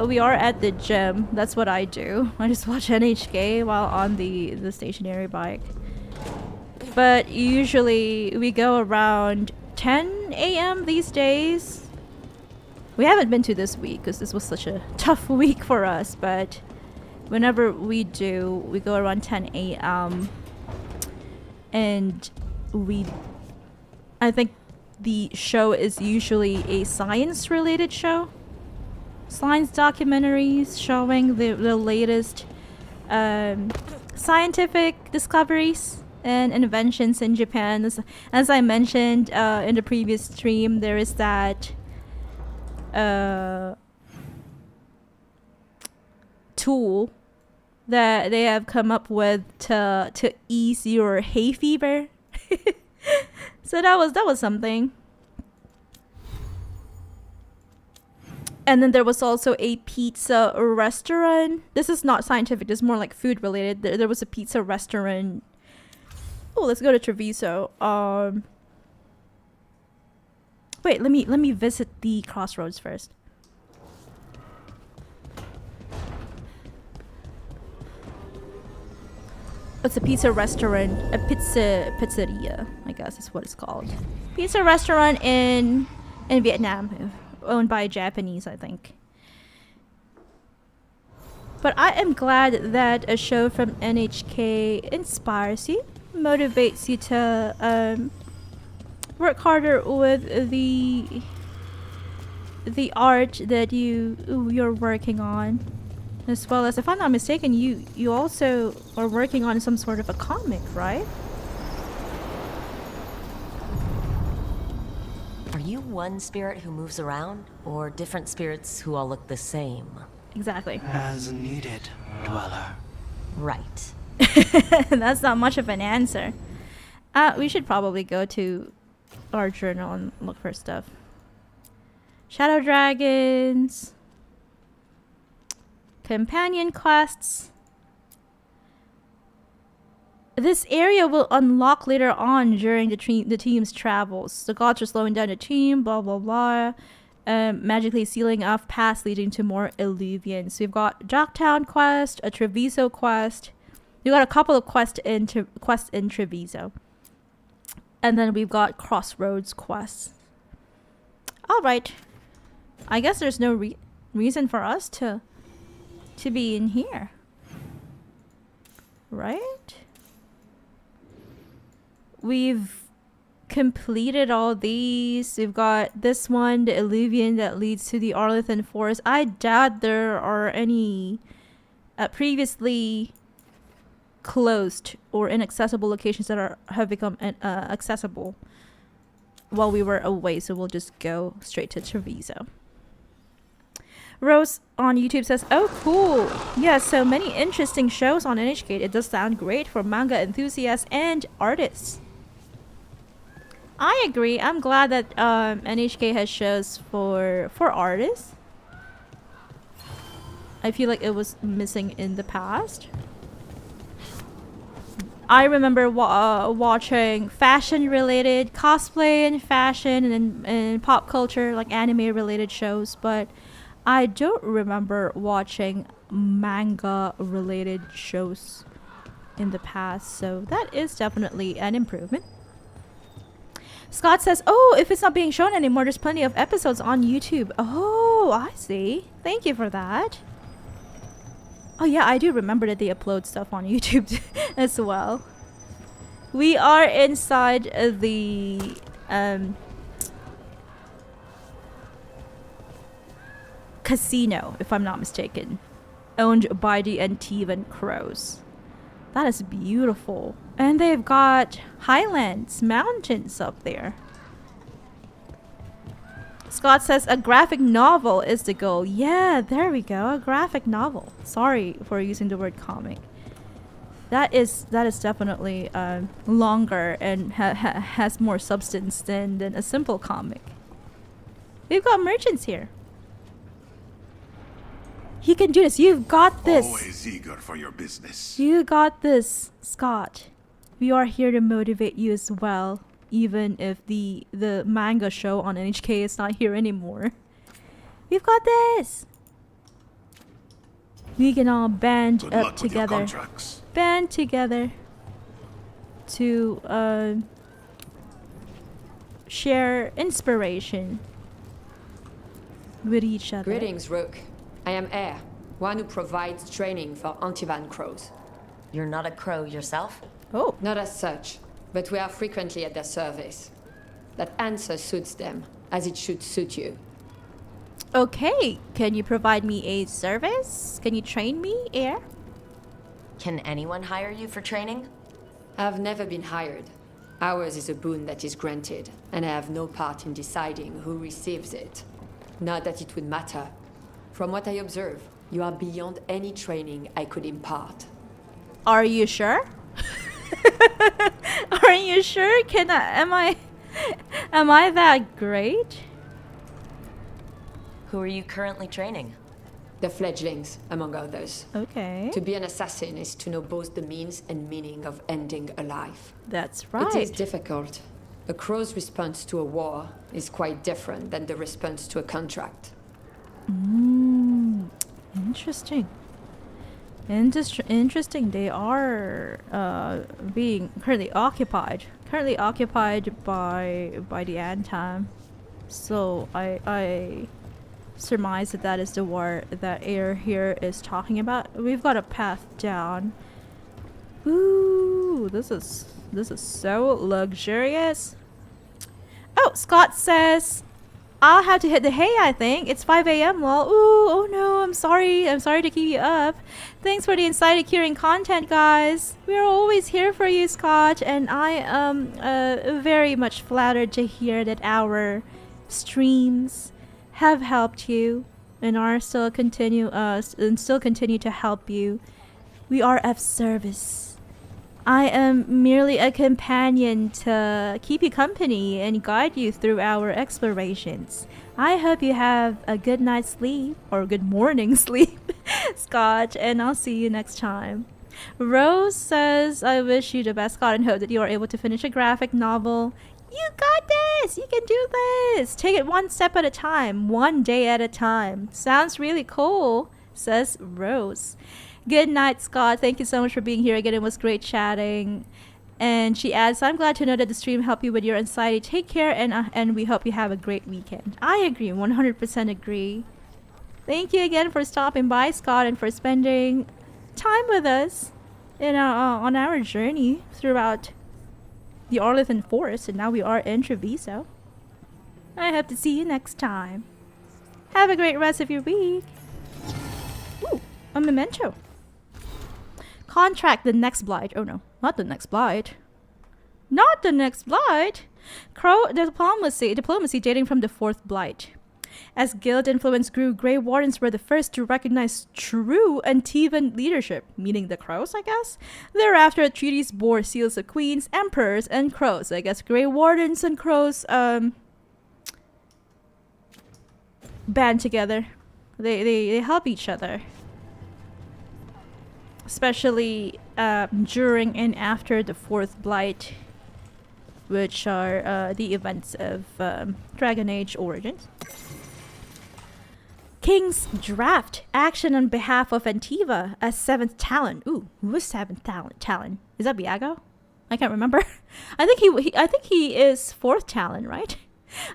we are at the gym, that's what I do. I just watch NHK while on the stationary bike. But usually we go around 10 a.m. these days. We haven't been to this week because this was such a tough week for us, but whenever we do, we go around 10 a.m. and I think the show is usually a science-related show. Science documentaries showing the latest scientific discoveries and inventions in Japan. As I mentioned in the previous stream, there is that tool that they have come up with to ease your hay fever. So that was something. And then there was also a pizza restaurant. This is not scientific, this is more like food related. There was a pizza restaurant. Oh, let's go to Treviso. Wait, let me visit the crossroads first. It's a pizza restaurant, a pizzeria, I guess is what it's called. Pizza restaurant in Vietnam, owned by Japanese, I think. But I am glad that a show from NHK inspires you, motivates you to work harder with the art that you're working on. As well as, if I'm not mistaken, you also are working on some sort of a comic, right? Are you one spirit who moves around, or different spirits who all look the same? Exactly. As needed, dweller. Right. That's not much of an answer. We should probably go to our journal and look for stuff. Shadow dragons. Companion quests. This area will unlock later on during the team's travels. The gods are slowing down the team, blah blah blah. Magically sealing off paths leading to more illuvians. So we've got Jocktown quest, a Treviso quest. We've got a couple of quests in Treviso. And then we've got Crossroads quests. Alright. I guess there's no reason for us to be in here. Right? We've completed all these. We've got this one, the Illuvian that leads to the Arlathan Forest. I doubt there are any previously closed or inaccessible locations that have become accessible while we were away, so we'll just go straight to Treviso. Rose on YouTube says, oh cool, yeah, so many interesting shows on NHK. It does sound great for manga enthusiasts and artists. I agree. I'm glad that NHK has shows for artists. I feel like it was missing in the past. I remember watching fashion-related cosplay and fashion and pop culture, like anime-related shows, but I don't remember watching manga-related shows in the past, so that is definitely an improvement. Scott says, oh, if it's not being shown anymore, there's plenty of episodes on YouTube. Oh, I see. Thank you for that. Oh yeah, I do remember that they upload stuff on YouTube as well. We are inside the casino, if I'm not mistaken, owned by the Antivan Crows. That is beautiful. And they've got highlands, mountains up there. Scott says a graphic novel is the goal. Yeah, there we go. A graphic novel. Sorry for using the word comic. That is definitely longer and has more substance than a simple comic. We've got merchants here. You can do this. You've got this. Always eager for your business. You got this, Scott. We are here to motivate you as well, even if the manga show on NHK is not here anymore. We've got this. We can all band Good up luck with your together. contracts. Band together to share inspiration with each other. Greetings, Rook. I am Air, one who provides training for Antivan Crows. You're not a crow yourself? Oh. Not as such, but we are frequently at their service. That answer suits them, as it should suit you. Okay, can you provide me a service? Can you train me, Air? Can anyone hire you for training? I've never been hired. Ours is a boon that is granted, and I have no part in deciding who receives it. Not that it would matter. From what I observe, you are beyond any training I could impart. Are you sure? Are you sure? Am I that great? Who are you currently training? The fledglings, among others. Okay. To be an assassin is to know both the means and meaning of ending a life. That's right. It is difficult. A crow's response to a war is quite different than the response to a contract. Interesting. Interesting. They are being currently occupied by the Antam. So I surmise that is the war that Air here is talking about. We've got a path down. Ooh, this is so luxurious. Oh, Scott says I'll have to hit the hay, I think. It's 5 a.m. Lol. Ooh, oh no, I'm sorry to keep you up. Thanks for the insight curing content, guys. We're always here for you, Scott, and I am very much flattered to hear that our streams have helped you and are still continue to help you. We are of service. I am merely a companion to keep you company and guide you through our explorations. I hope you have a good night's sleep or good morning sleep, Scott, and I'll see you next time. Rose says, I wish you the best, Scott, and hope that you are able to finish a graphic novel. You got this! You can do this! Take it one step at a time, one day at a time. Sounds really cool, says Rose. Good night, Scott. Thank you so much for being here again. It was great chatting. And she adds, I'm glad to know that the stream helped you with your anxiety. Take care, and we hope you have a great weekend. I agree, 100% agree. Thank you again for stopping by, Scott, and for spending time with us on our journey throughout the Arlathan Forest, and now we are in Treviso. I hope to see you next time. Have a great rest of your week. Ooh, a memento. Contract the next blight. Oh no, not the next blight. Not the next blight. Crow diplomacy dating from the fourth blight. As guild influence grew, Grey Wardens were the first to recognize true Antivan leadership, meaning the crows, I guess. Thereafter, treaties bore seals of queens, emperors, and crows. I guess Grey Wardens and crows band together. They help each other. Especially during and after the fourth blight, which are the events of Dragon Age Origins. King's Draft. Action on behalf of Antiva as 7th Talon. Ooh, who is 7th Talon? Is that Viago? I can't remember. I think he is 4th Talon, right?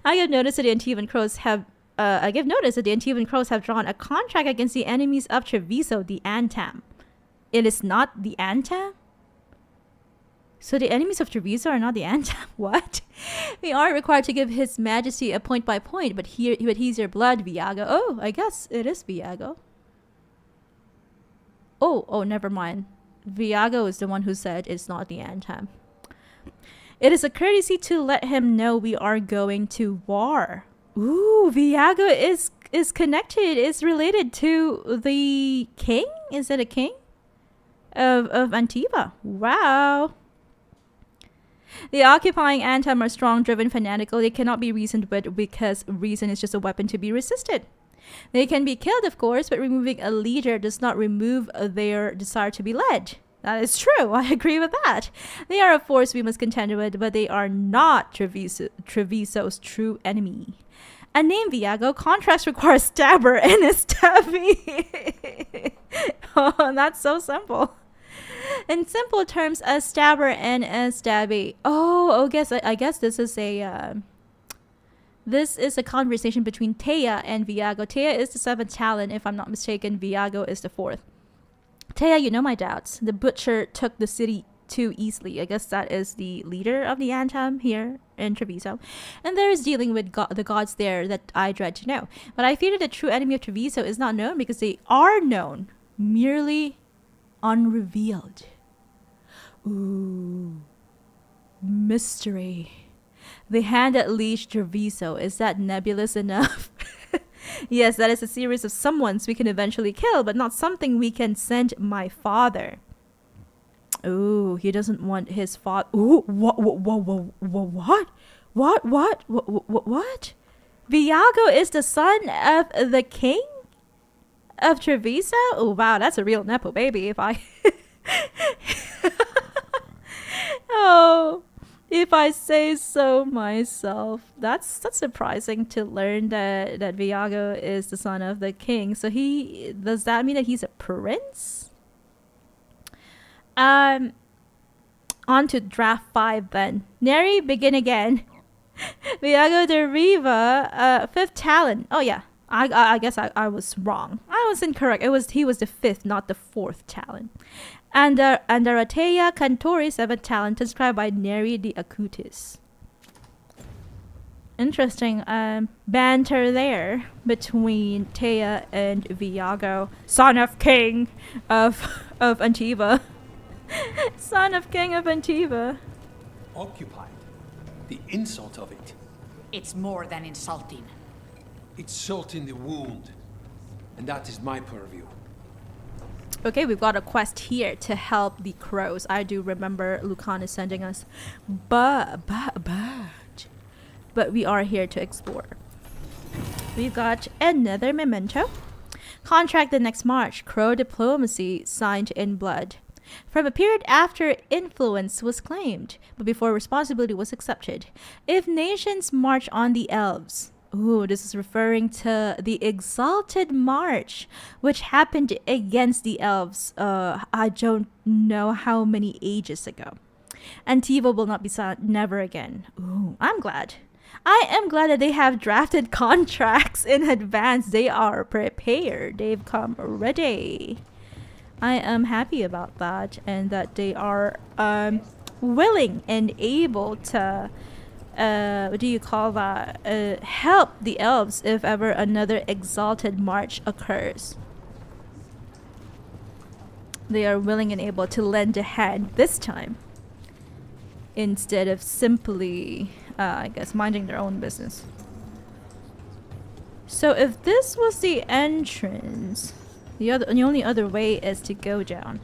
I give notice that the Antivan Crows have drawn a contract against the enemies of Treviso, the Antam. It is not the Antam? So the enemies of Treviso are not the Antam? What? We aren't required to give His Majesty a point by point, but he's your blood, Viago. Oh, I guess it is Viago. Oh, never mind. Viago is the one who said it's not the Antam. It is a courtesy to let him know we are going to war. Ooh, Viago is connected, is related to the king? Is it a king? Of Antiva. Wow. The occupying Antam are strong, driven, fanatical. They cannot be reasoned with because reason is just a weapon to be resisted. They can be killed, of course, but removing a leader does not remove their desire to be led. That is true. I agree with that. They are a force we must contend with, but they are not Treviso's true enemy. A name, Viago. Contracts require a stabber and a stabby. Oh, that's so simple. In simple terms, a stabber and a stabby. Oh, I guess this is a conversation between Taya and Viago. Taya is the 7th Talon, if I'm not mistaken. Viago is the 4th. Taya, you know my doubts. The butcher took the city too easily. I guess that is the leader of the Anthem here in Treviso. And there is dealing with the gods there that I dread to know. But I fear that the true enemy of Treviso is not known because they are known, merely unrevealed. Ooh. Mystery. The hand that leashed Treviso, is that nebulous enough? Yes, that is a series of someones we can eventually kill, but not something we can send my father. Ooh, he doesn't want his father. Ooh, what? What? Veilguard is the son of the king of Treviso? Oh, wow, that's a real Nepo baby if I... Oh... If I say so myself. That's surprising to learn that Veilguard is the son of the king. So does that mean that he's a prince? On to draft 5 then. Neri, begin again. Veilguard de Riva, 5th talent. Oh yeah, I guess I was wrong. I was incorrect. He was the 5th, not the 4th talent. And Aratea Cantori, 7th talent, described by Neri de Acutis. Interesting banter there between Taya and Veilguard, son of king of Antiva. Son of king of Antiva. Occupied. The insult of it. It's more than insulting. It's salt in the wound. And that is my purview. Okay, we've got a quest here to help the crows. I do remember Lucan is sending us. But we are here to explore. We've got another memento. Contract the next March. Crow diplomacy signed in blood. From a period after influence was claimed, but before responsibility was accepted. If nations march on the elves. Ooh, this is referring to the Exalted March, which happened against the elves, I don't know how many ages ago. Antiva will not be silent, never again. Ooh, I'm glad. I am glad that they have drafted contracts in advance. They are prepared. They've come ready. I am happy about that, and that they are willing and able to... what do you call that? Help the elves if ever another Exalted March occurs. They are willing and able to lend a hand this time, instead of simply, I guess, minding their own business. So if this was the entrance, the only other way is to go down.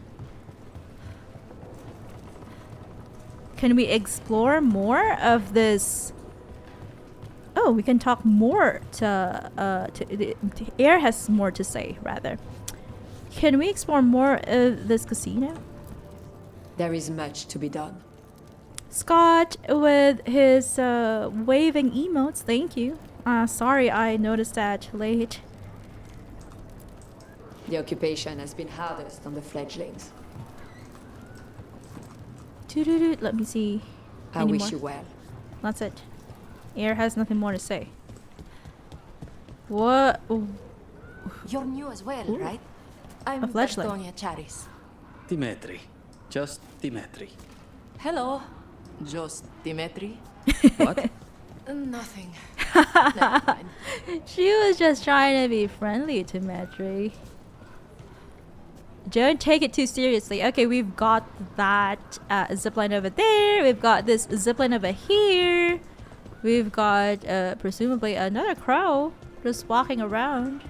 Can we explore more of this? Oh, we can talk more to the air has more to say, rather. Can we explore more of this casino? There is much to be done. Scott with his waving emotes, thank you. Sorry I noticed that late. The occupation has been hardest on the fledglings. Let me see. I wish you well. That's it. Air has nothing more to say. What? Ooh. You're new as well, Ooh. right? I'm A flashlight. Bertonia Charis. Dimitri. Just Dimitri. Hello. Just Dimitri. What? Nothing. She was just trying to be friendly to Medri. Don't take it too seriously. Okay, we've got that zipline over there. We've got this zipline over here. We've got presumably another crow just walking around.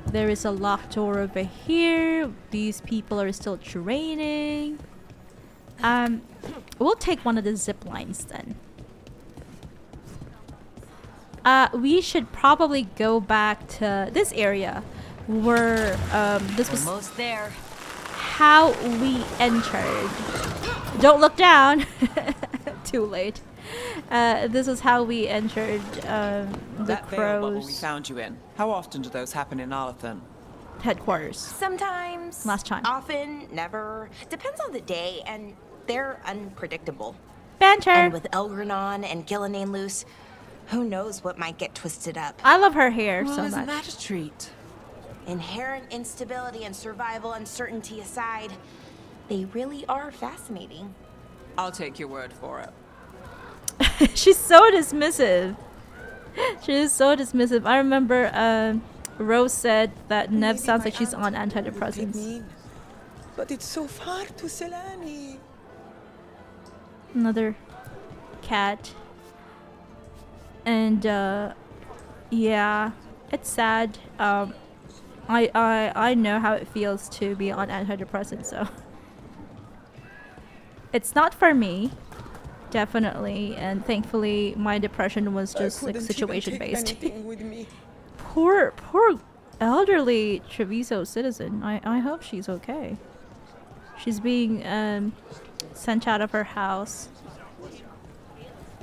There is a locked door over here. These people are still training. We'll take one of the zip lines then. We should probably go back to this area where this was almost there. How we entered. Don't look down. Too late. This is how we entered the That veil bubble we crows found you in. How often do those happen in Arlathan? headquarters. Sometimes. Last time. Often, never. Depends on the day, and they're unpredictable. Banter. And with Elgranon and Gillinane loose, who knows what might get twisted up. I love her hair Well, so isn't much. that a treat? Inherent instability and survival uncertainty aside, They really are fascinating. I'll take your word for it. She's so dismissive. She is so dismissive. I remember Rose said that Nev sounds like she's on antidepressants. But it's so far to Selani. Another cat. And yeah, it's sad. I know how it feels to be on antidepressants, so it's not for me, definitely. And thankfully, my depression was just like situation based. Poor elderly Treviso citizen. I hope she's okay. She's being sent out of her house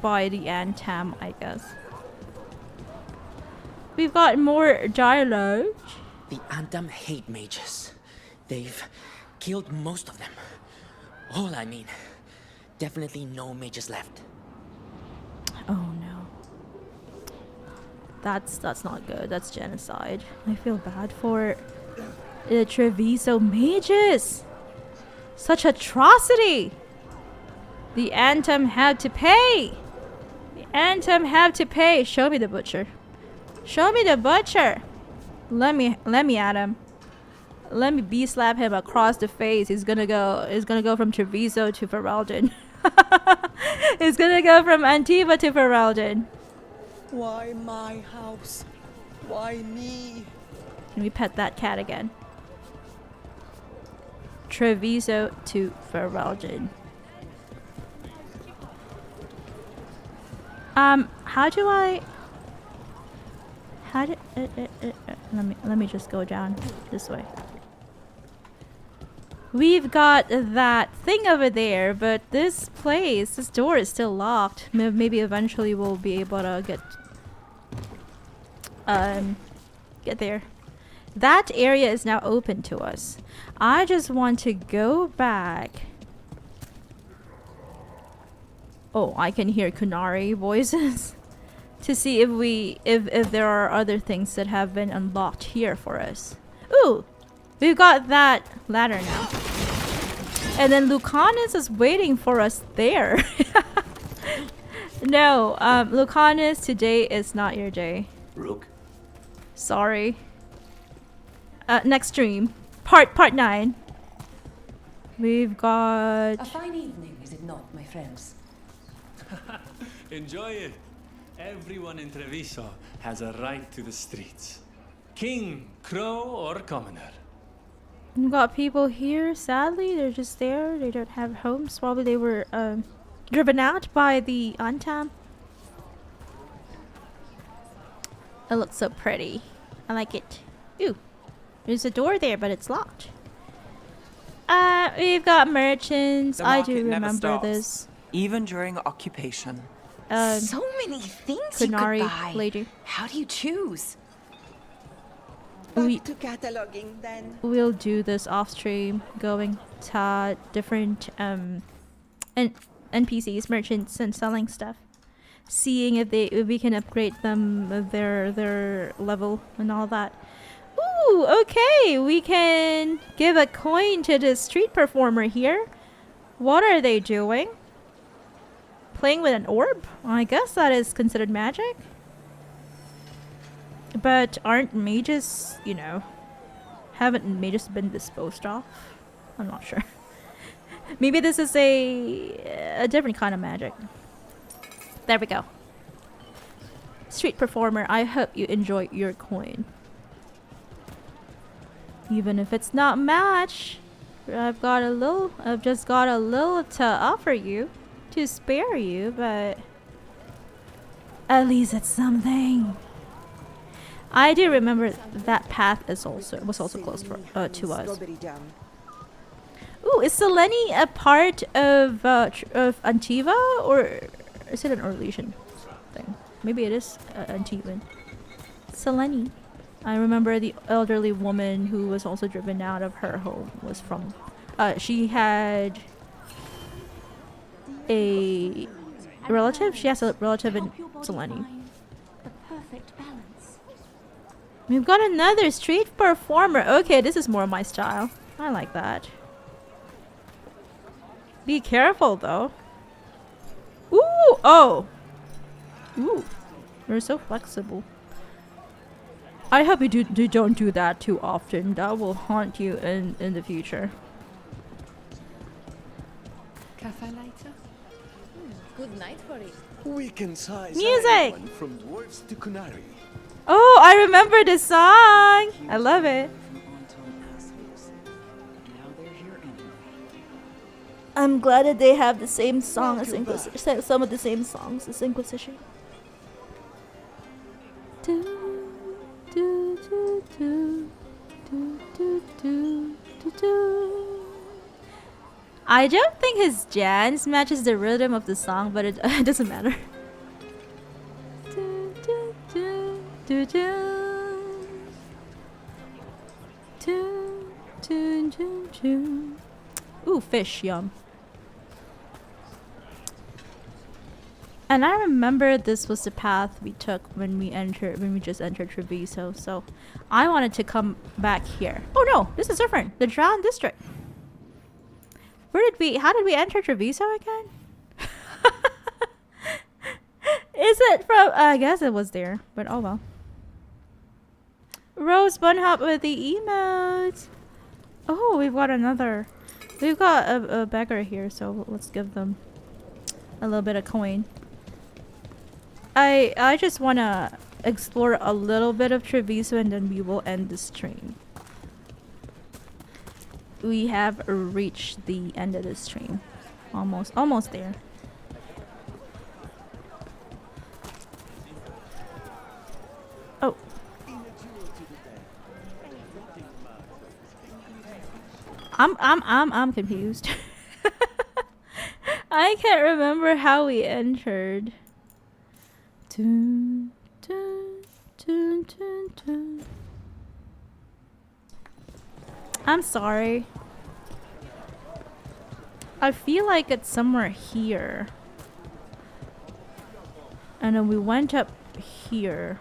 by the Antam, I guess. We've got more dialogue. The Antam hate mages. They've killed most of them. All I mean. Definitely no mages left. Oh no. That's not good. That's genocide. I feel bad for the Treviso mages. Such atrocity. The Antam had to pay. The Antam have to pay. Show me the butcher. Show me the butcher. Let me at him. Let me slap him across the face. He's gonna go from Treviso to Ferelden. He's gonna go from Antiva to Ferelden. Why my house? Why me? Can we pet that cat again? Treviso to Ferelden. Let me just go down this way. We've got that thing over there, but this door is still locked. Maybe eventually we'll be able to get there. That area is now open to us. I just want to go back. Oh, I can hear Kunari voices to see if there are other things that have been unlocked here for us. Ooh, we've got that ladder now. And then Lucanus is waiting for us there. No, Lucanus, today is not your day. Rook. Sorry. Next stream. Part 9. We've got... A fine evening, is it not, my friends? Enjoy it. Everyone in Treviso has a right to the streets. King, crow, or commoner. We've got people here, sadly. They're just there. They don't have homes. Probably they were driven out by the Antam. It looks so pretty. I like it. Ooh. There's a door there, but it's locked. We've got merchants. The I market do never remember stops, this. even during occupation. So many things Kunari you could buy. lady. How do you choose? Back to cataloging then. We'll do this off stream, going to different NPCs, merchants, and selling stuff, seeing if we can upgrade them their level and all that. Ooh, okay, we can give a coin to the street performer here. What are they doing? Playing with an orb? I guess that is considered magic. But aren't mages, haven't mages been disposed of? I'm not sure. Maybe this is a different kind of magic. There we go. Street performer, I hope you enjoy your coin. Even if it's not match, I've just got a little to offer you, to spare you, but at least it's something. I do remember that path was also close to us. Ooh, is Seleni a part of Antiva, or is it an Orlesian thing? Maybe it is Antivan. Seleni. I remember the elderly woman who was also driven out of her home was from... she had a relative? She has a relative in Seleni. We've got another street performer. Okay, this is more my style. I like that. Be careful though. Ooh! Oh! Ooh. You're so flexible. I hope you don't do that too often. That will haunt you in the future. Cafe later? Good night for it. We can size Music! anyone from dwarves to Kunari. Oh, I remember this song! I love it. I'm glad that they have the same song as Inquisition. Some of the same songs as Inquisition. I don't think his jazz matches the rhythm of the song, but it doesn't matter. Ooh, fish, yum. And I remember this was the path we took when we just entered Treviso, so I wanted to come back here. Oh no, this is different. The Drowned District. How did we enter Treviso again? Is it from, I guess it was there, but oh well. Rose bunnhop with the emotes. Oh, we've got a beggar here, so let's give them a little bit of coin. I just want to explore a little bit of Treviso and then we will end the stream. We have reached the end of the stream. Almost there. Oh. I'm confused. I can't remember how we entered. Dun, dun, dun, dun, dun. I'm sorry. I feel like it's somewhere here. And then we went up here.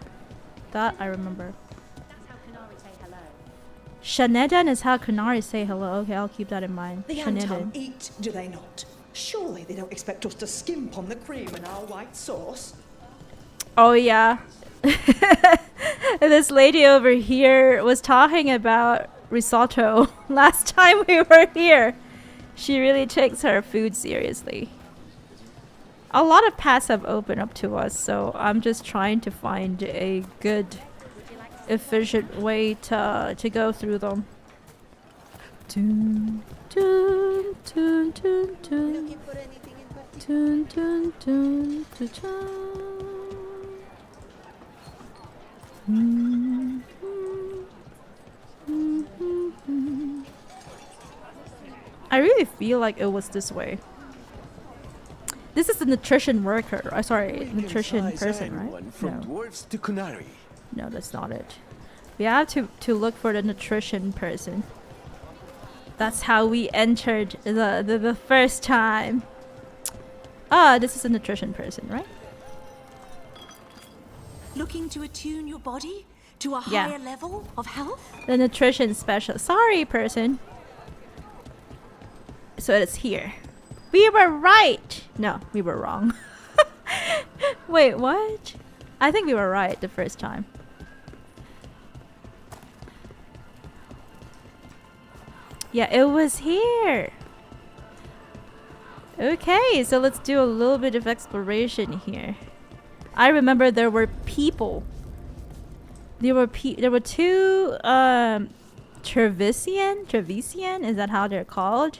That I remember. Shanedan is how Kunari say hello. Okay, I'll keep that in mind. The Anton eat, do they not? Surely they don't expect us to skimp on the cream in our white sauce. Oh yeah. This lady over here was talking about risotto last time we were here. She really takes her food seriously. A lot of paths have opened up to us, so I'm just trying to find a good, efficient way to go through them. Dun, dun, dun, dun, dun. Dun, dun, dun, dun, dun. I really feel like it was this way. This is the nutrition worker. Sorry, nutrition person, right? From dwarves to Kunari. No, that's not it. We have to look for the nutrition person. That's how we entered the first time. Ah, this is a nutrition person, right? Looking to attune your body to a higher level of health? The nutrition specialist. Sorry, person. So it's here. We were right! No, we were wrong. Wait, what? I think we were right the first time. Yeah, it was here. Okay, so let's do a little bit of exploration here. I remember there were people. There were two Trevisian, is that how they're called?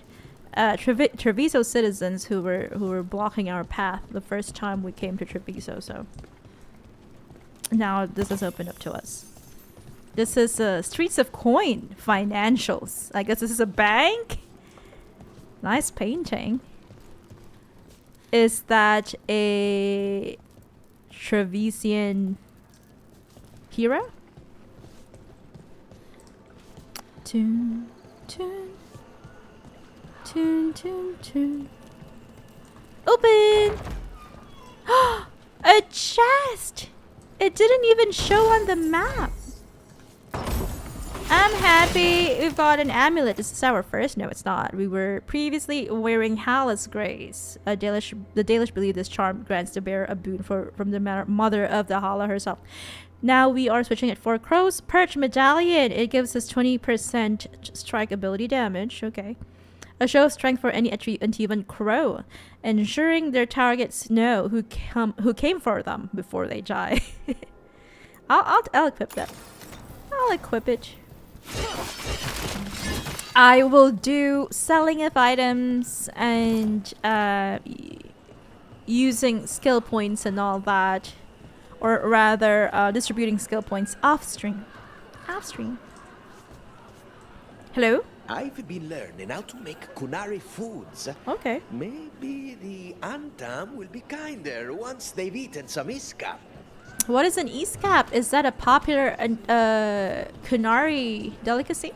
Treviso citizens who were blocking our path the first time we came to Treviso, so now this is open up to us. This is Streets of Coin Financials. I guess this is a bank. Nice painting. Is that a Trevisian hero? Tune, tune, tune, tune, tune. Open! A chest! It didn't even show on the map. I'm happy we've got an amulet. This is our first. No, it's not. We were previously wearing Hala's Grace. The Dalish believe this charm grants the bearer a boon from the mother of the Hala herself. Now we are switching it for Crow's Perch Medallion. It gives us 20% strike ability damage. Okay. A show of strength for any Antivan crow, ensuring their targets know who came for them before they die. I'll equip that. I'll equip it. I will do selling of items and using skill points and all that, or rather distributing skill points off stream. Hello? I've been learning how to make Kunari foods. Okay. Maybe the Antam will be kinder once they've eaten some iskap. What is an iskap? Is that a popular Kunari delicacy?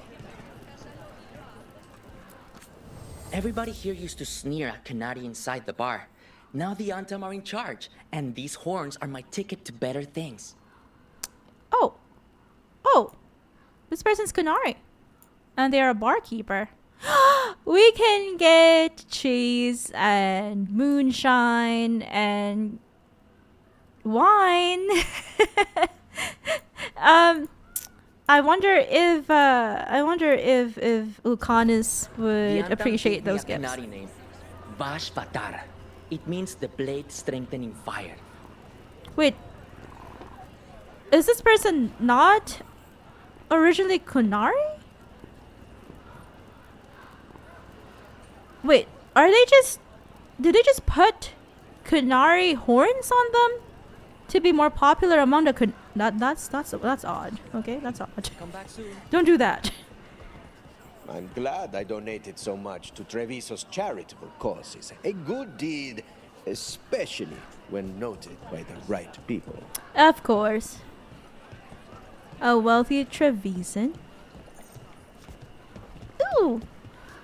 Everybody here used to sneer at Kunari inside the bar. Now the Antam are in charge, and these horns are my ticket to better things. Oh, this person's Kunari. And they are a barkeeper. We can get cheese and moonshine and wine. I wonder if Lucanus would appreciate those gifts. Kunari name, Vashvatar. It means the blade strengthening fire. Wait, is this person not originally Kunari? Wait, did they just put Kunari horns on them to be more popular among the that's odd. Okay, that's odd. Come back soon. Don't do that. I'm glad I donated so much to Treviso's charitable causes. A good deed, especially when noted by the right people. Of course. A wealthy Trevisan. Ooh!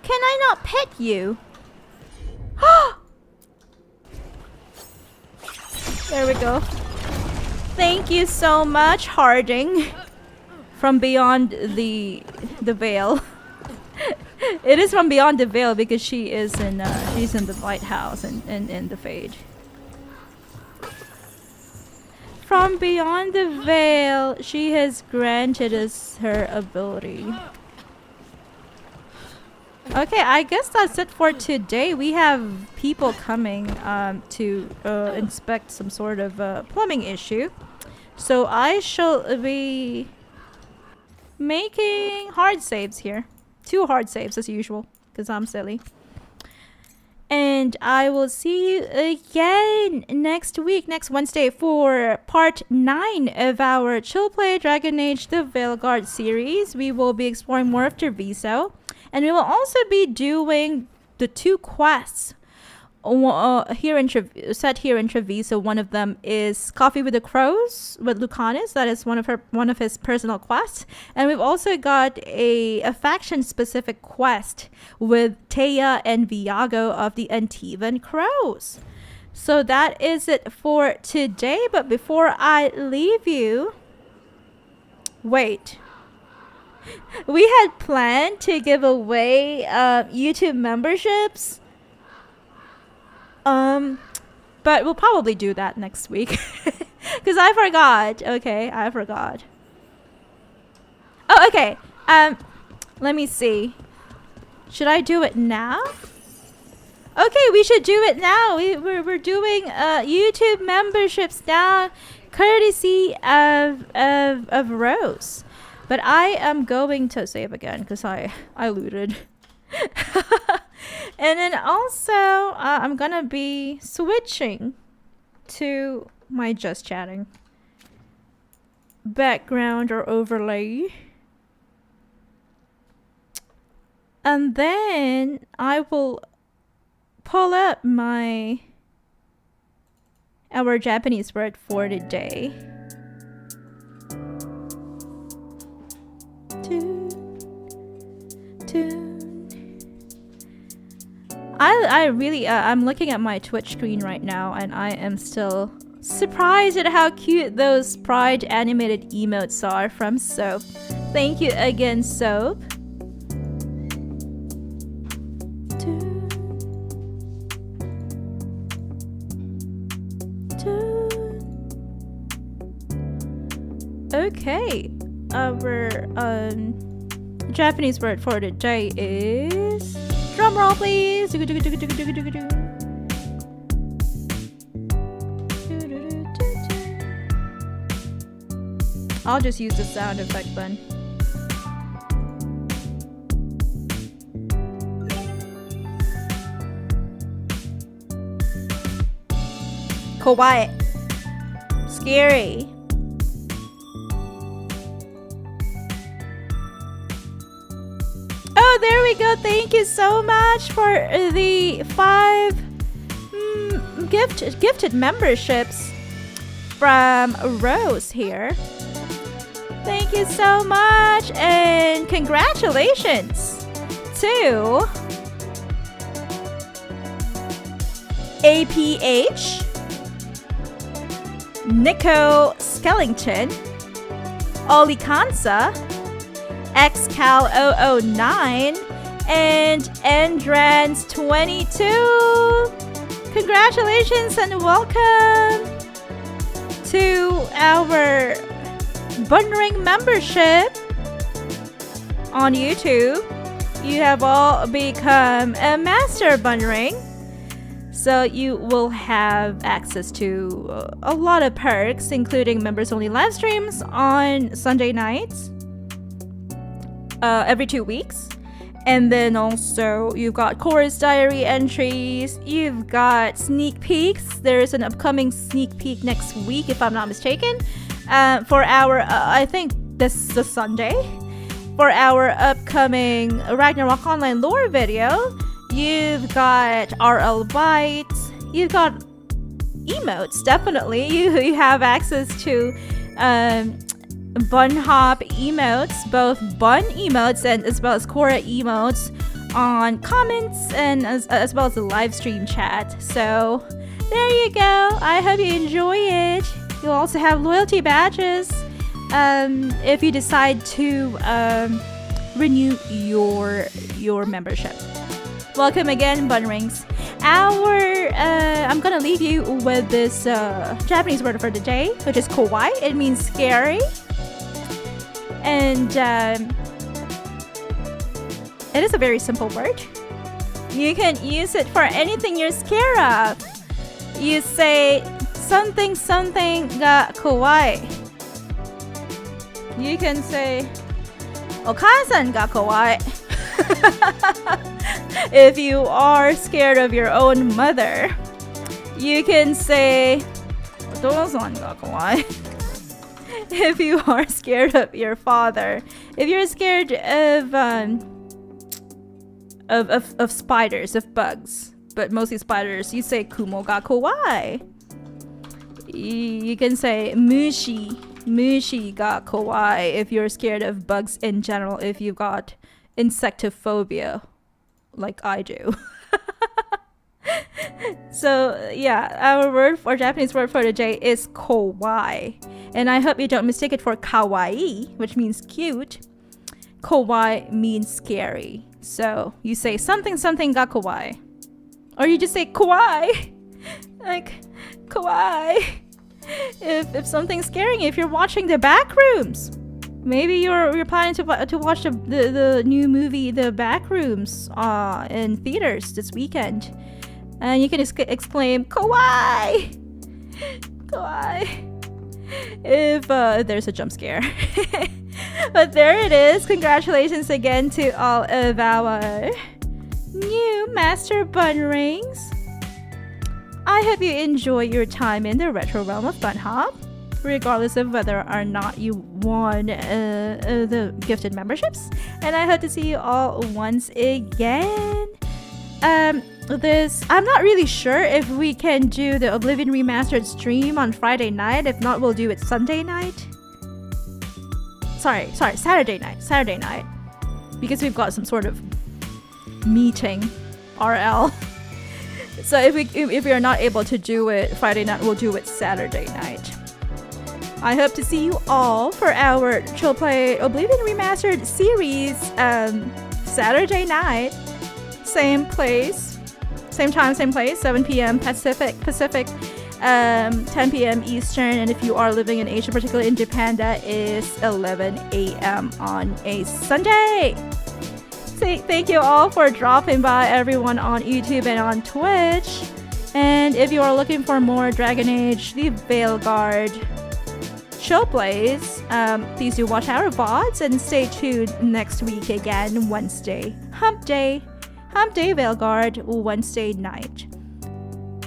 Can I not pet you? There we go. Thank you so much, Harding. From beyond the veil. It is from beyond the veil because she's in the lighthouse and in the Fade. From beyond the veil, she has granted us her ability. Okay, I guess that's it for today. We have people coming to inspect some sort of plumbing issue. So I shall be making hard saves here. 2 hard saves as usual, because I'm silly. And I will see you again next week, next Wednesday, for part 9 of our Chill Play Dragon Age The Veilguard series. We will be exploring more of Treviso. And we will also be doing the 2 quests here in Treviso. One of them is Coffee with the Crows with Lucanus. That is one of his personal quests. And we've also got a faction-specific quest with Taya and Viago of the Antivan Crows. So that is it for today. But before I leave you... Wait... We had planned to give away YouTube memberships. But we'll probably do that next week. Because I forgot. Okay, I forgot. Oh, okay. Let me see. Should I do it now? Okay, we should do it now. We're doing YouTube memberships now, courtesy of Rose. But I am going to save again because I looted. And then also, I'm going to be switching to my just chatting background or overlay. And then I will pull up our Japanese word for the day. I'm looking at my Twitch screen right now, and I am still surprised at how cute those Pride animated emotes are from Soap. Thank you again, Soap. Okay, our Japanese word for the day is, drum roll please. I'll just use the sound effect then. Kawaii. Scary. Oh, there we go. Thank you so much for the 5 gifted memberships from Rose here. Thank you so much, and congratulations to APH, Nico Skellington, Oli Kansa, XCal009, and Endrans22. Congratulations and welcome to our bunnring membership on YouTube. You have all become a master bunnring, so you will have access to a lot of perks, including members only live streams on Sunday nights every 2 weeks. And then also you've got chorus diary entries, you've got sneak peeks. There's an upcoming sneak peek next week, if I'm not mistaken, for our I think this is Sunday, for our upcoming Ragnarok Online lore video. You've got RL Bites, you've got emotes. Definitely you have access to bunnhop emotes, both bun emotes and as well as Korra emotes on comments, and as well as the live stream chat. So there you go. I hope you enjoy it. You'll also have loyalty badges if you decide to renew your membership. Welcome again, Bunrings. I'm gonna leave you with this Japanese word for the day, which is kawaii. It means scary. And it is a very simple word. You can use it for anything you're scared of. You say something ga kawaii. You can say okasan ga kawaii. If you are scared of your own mother, you can say otosan ga kawaii. If you are scared of your father, if you're scared of spiders, of bugs, but mostly spiders, you say kumo ga kawaii. You can say mushi ga kawaii if you're scared of bugs in general, if you've got insectophobia like I do. So yeah, our Japanese word for the day is kawaii, and I hope you don't mistake it for kawaii, which means cute. Kawaii means scary. So you say something ga kawaii, or you just say kawaii, like kawaii. If something's scaring you, if you're watching the Backrooms, maybe you're planning to watch the new movie The Backrooms in theaters this weekend, and you can exclaim kawaii, kawaii if there's a jump scare. But there it is. Congratulations again to all of our new master bunnrings. I hope you enjoy your time in the retro realm of bunnhop, regardless of whether or not you won the gifted memberships. And I hope to see you all once again. I'm not really sure if we can do the Oblivion Remastered stream on Friday night. If not, we'll do it Sunday night. Sorry, Saturday night. Because we've got some sort of meeting, RL. So if we are not able to do it Friday night, we'll do it Saturday night. I hope to see you all for our Chill Play Oblivion Remastered series Saturday night. Same place, same time, same place, 7 p.m. Pacific, 10 p.m. Eastern, and if you are living in Asia, particularly in Japan, that is 11 a.m. on a Sunday. Thank you all for dropping by, everyone on YouTube and on Twitch. And if you are looking for more Dragon Age, the Veilguard Chill Plays, please do watch our VODs and stay tuned next week again, Wednesday. Hump Day Veilguard, Wednesday night.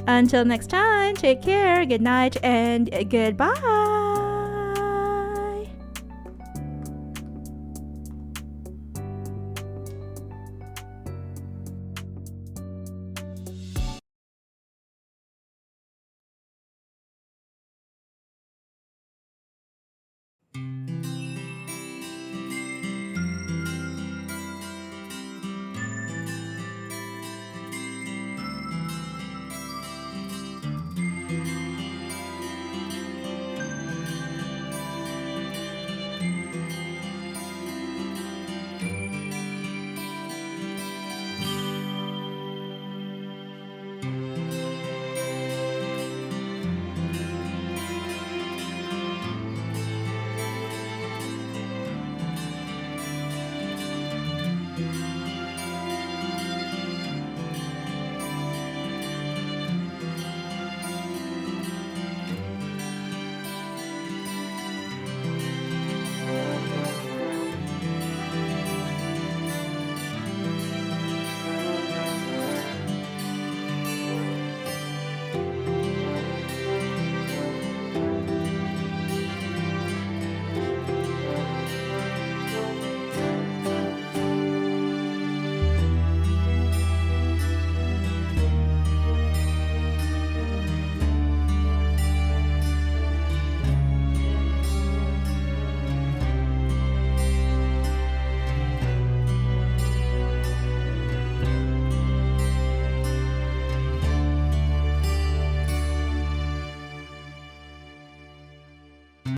Until next time, take care, good night, and goodbye.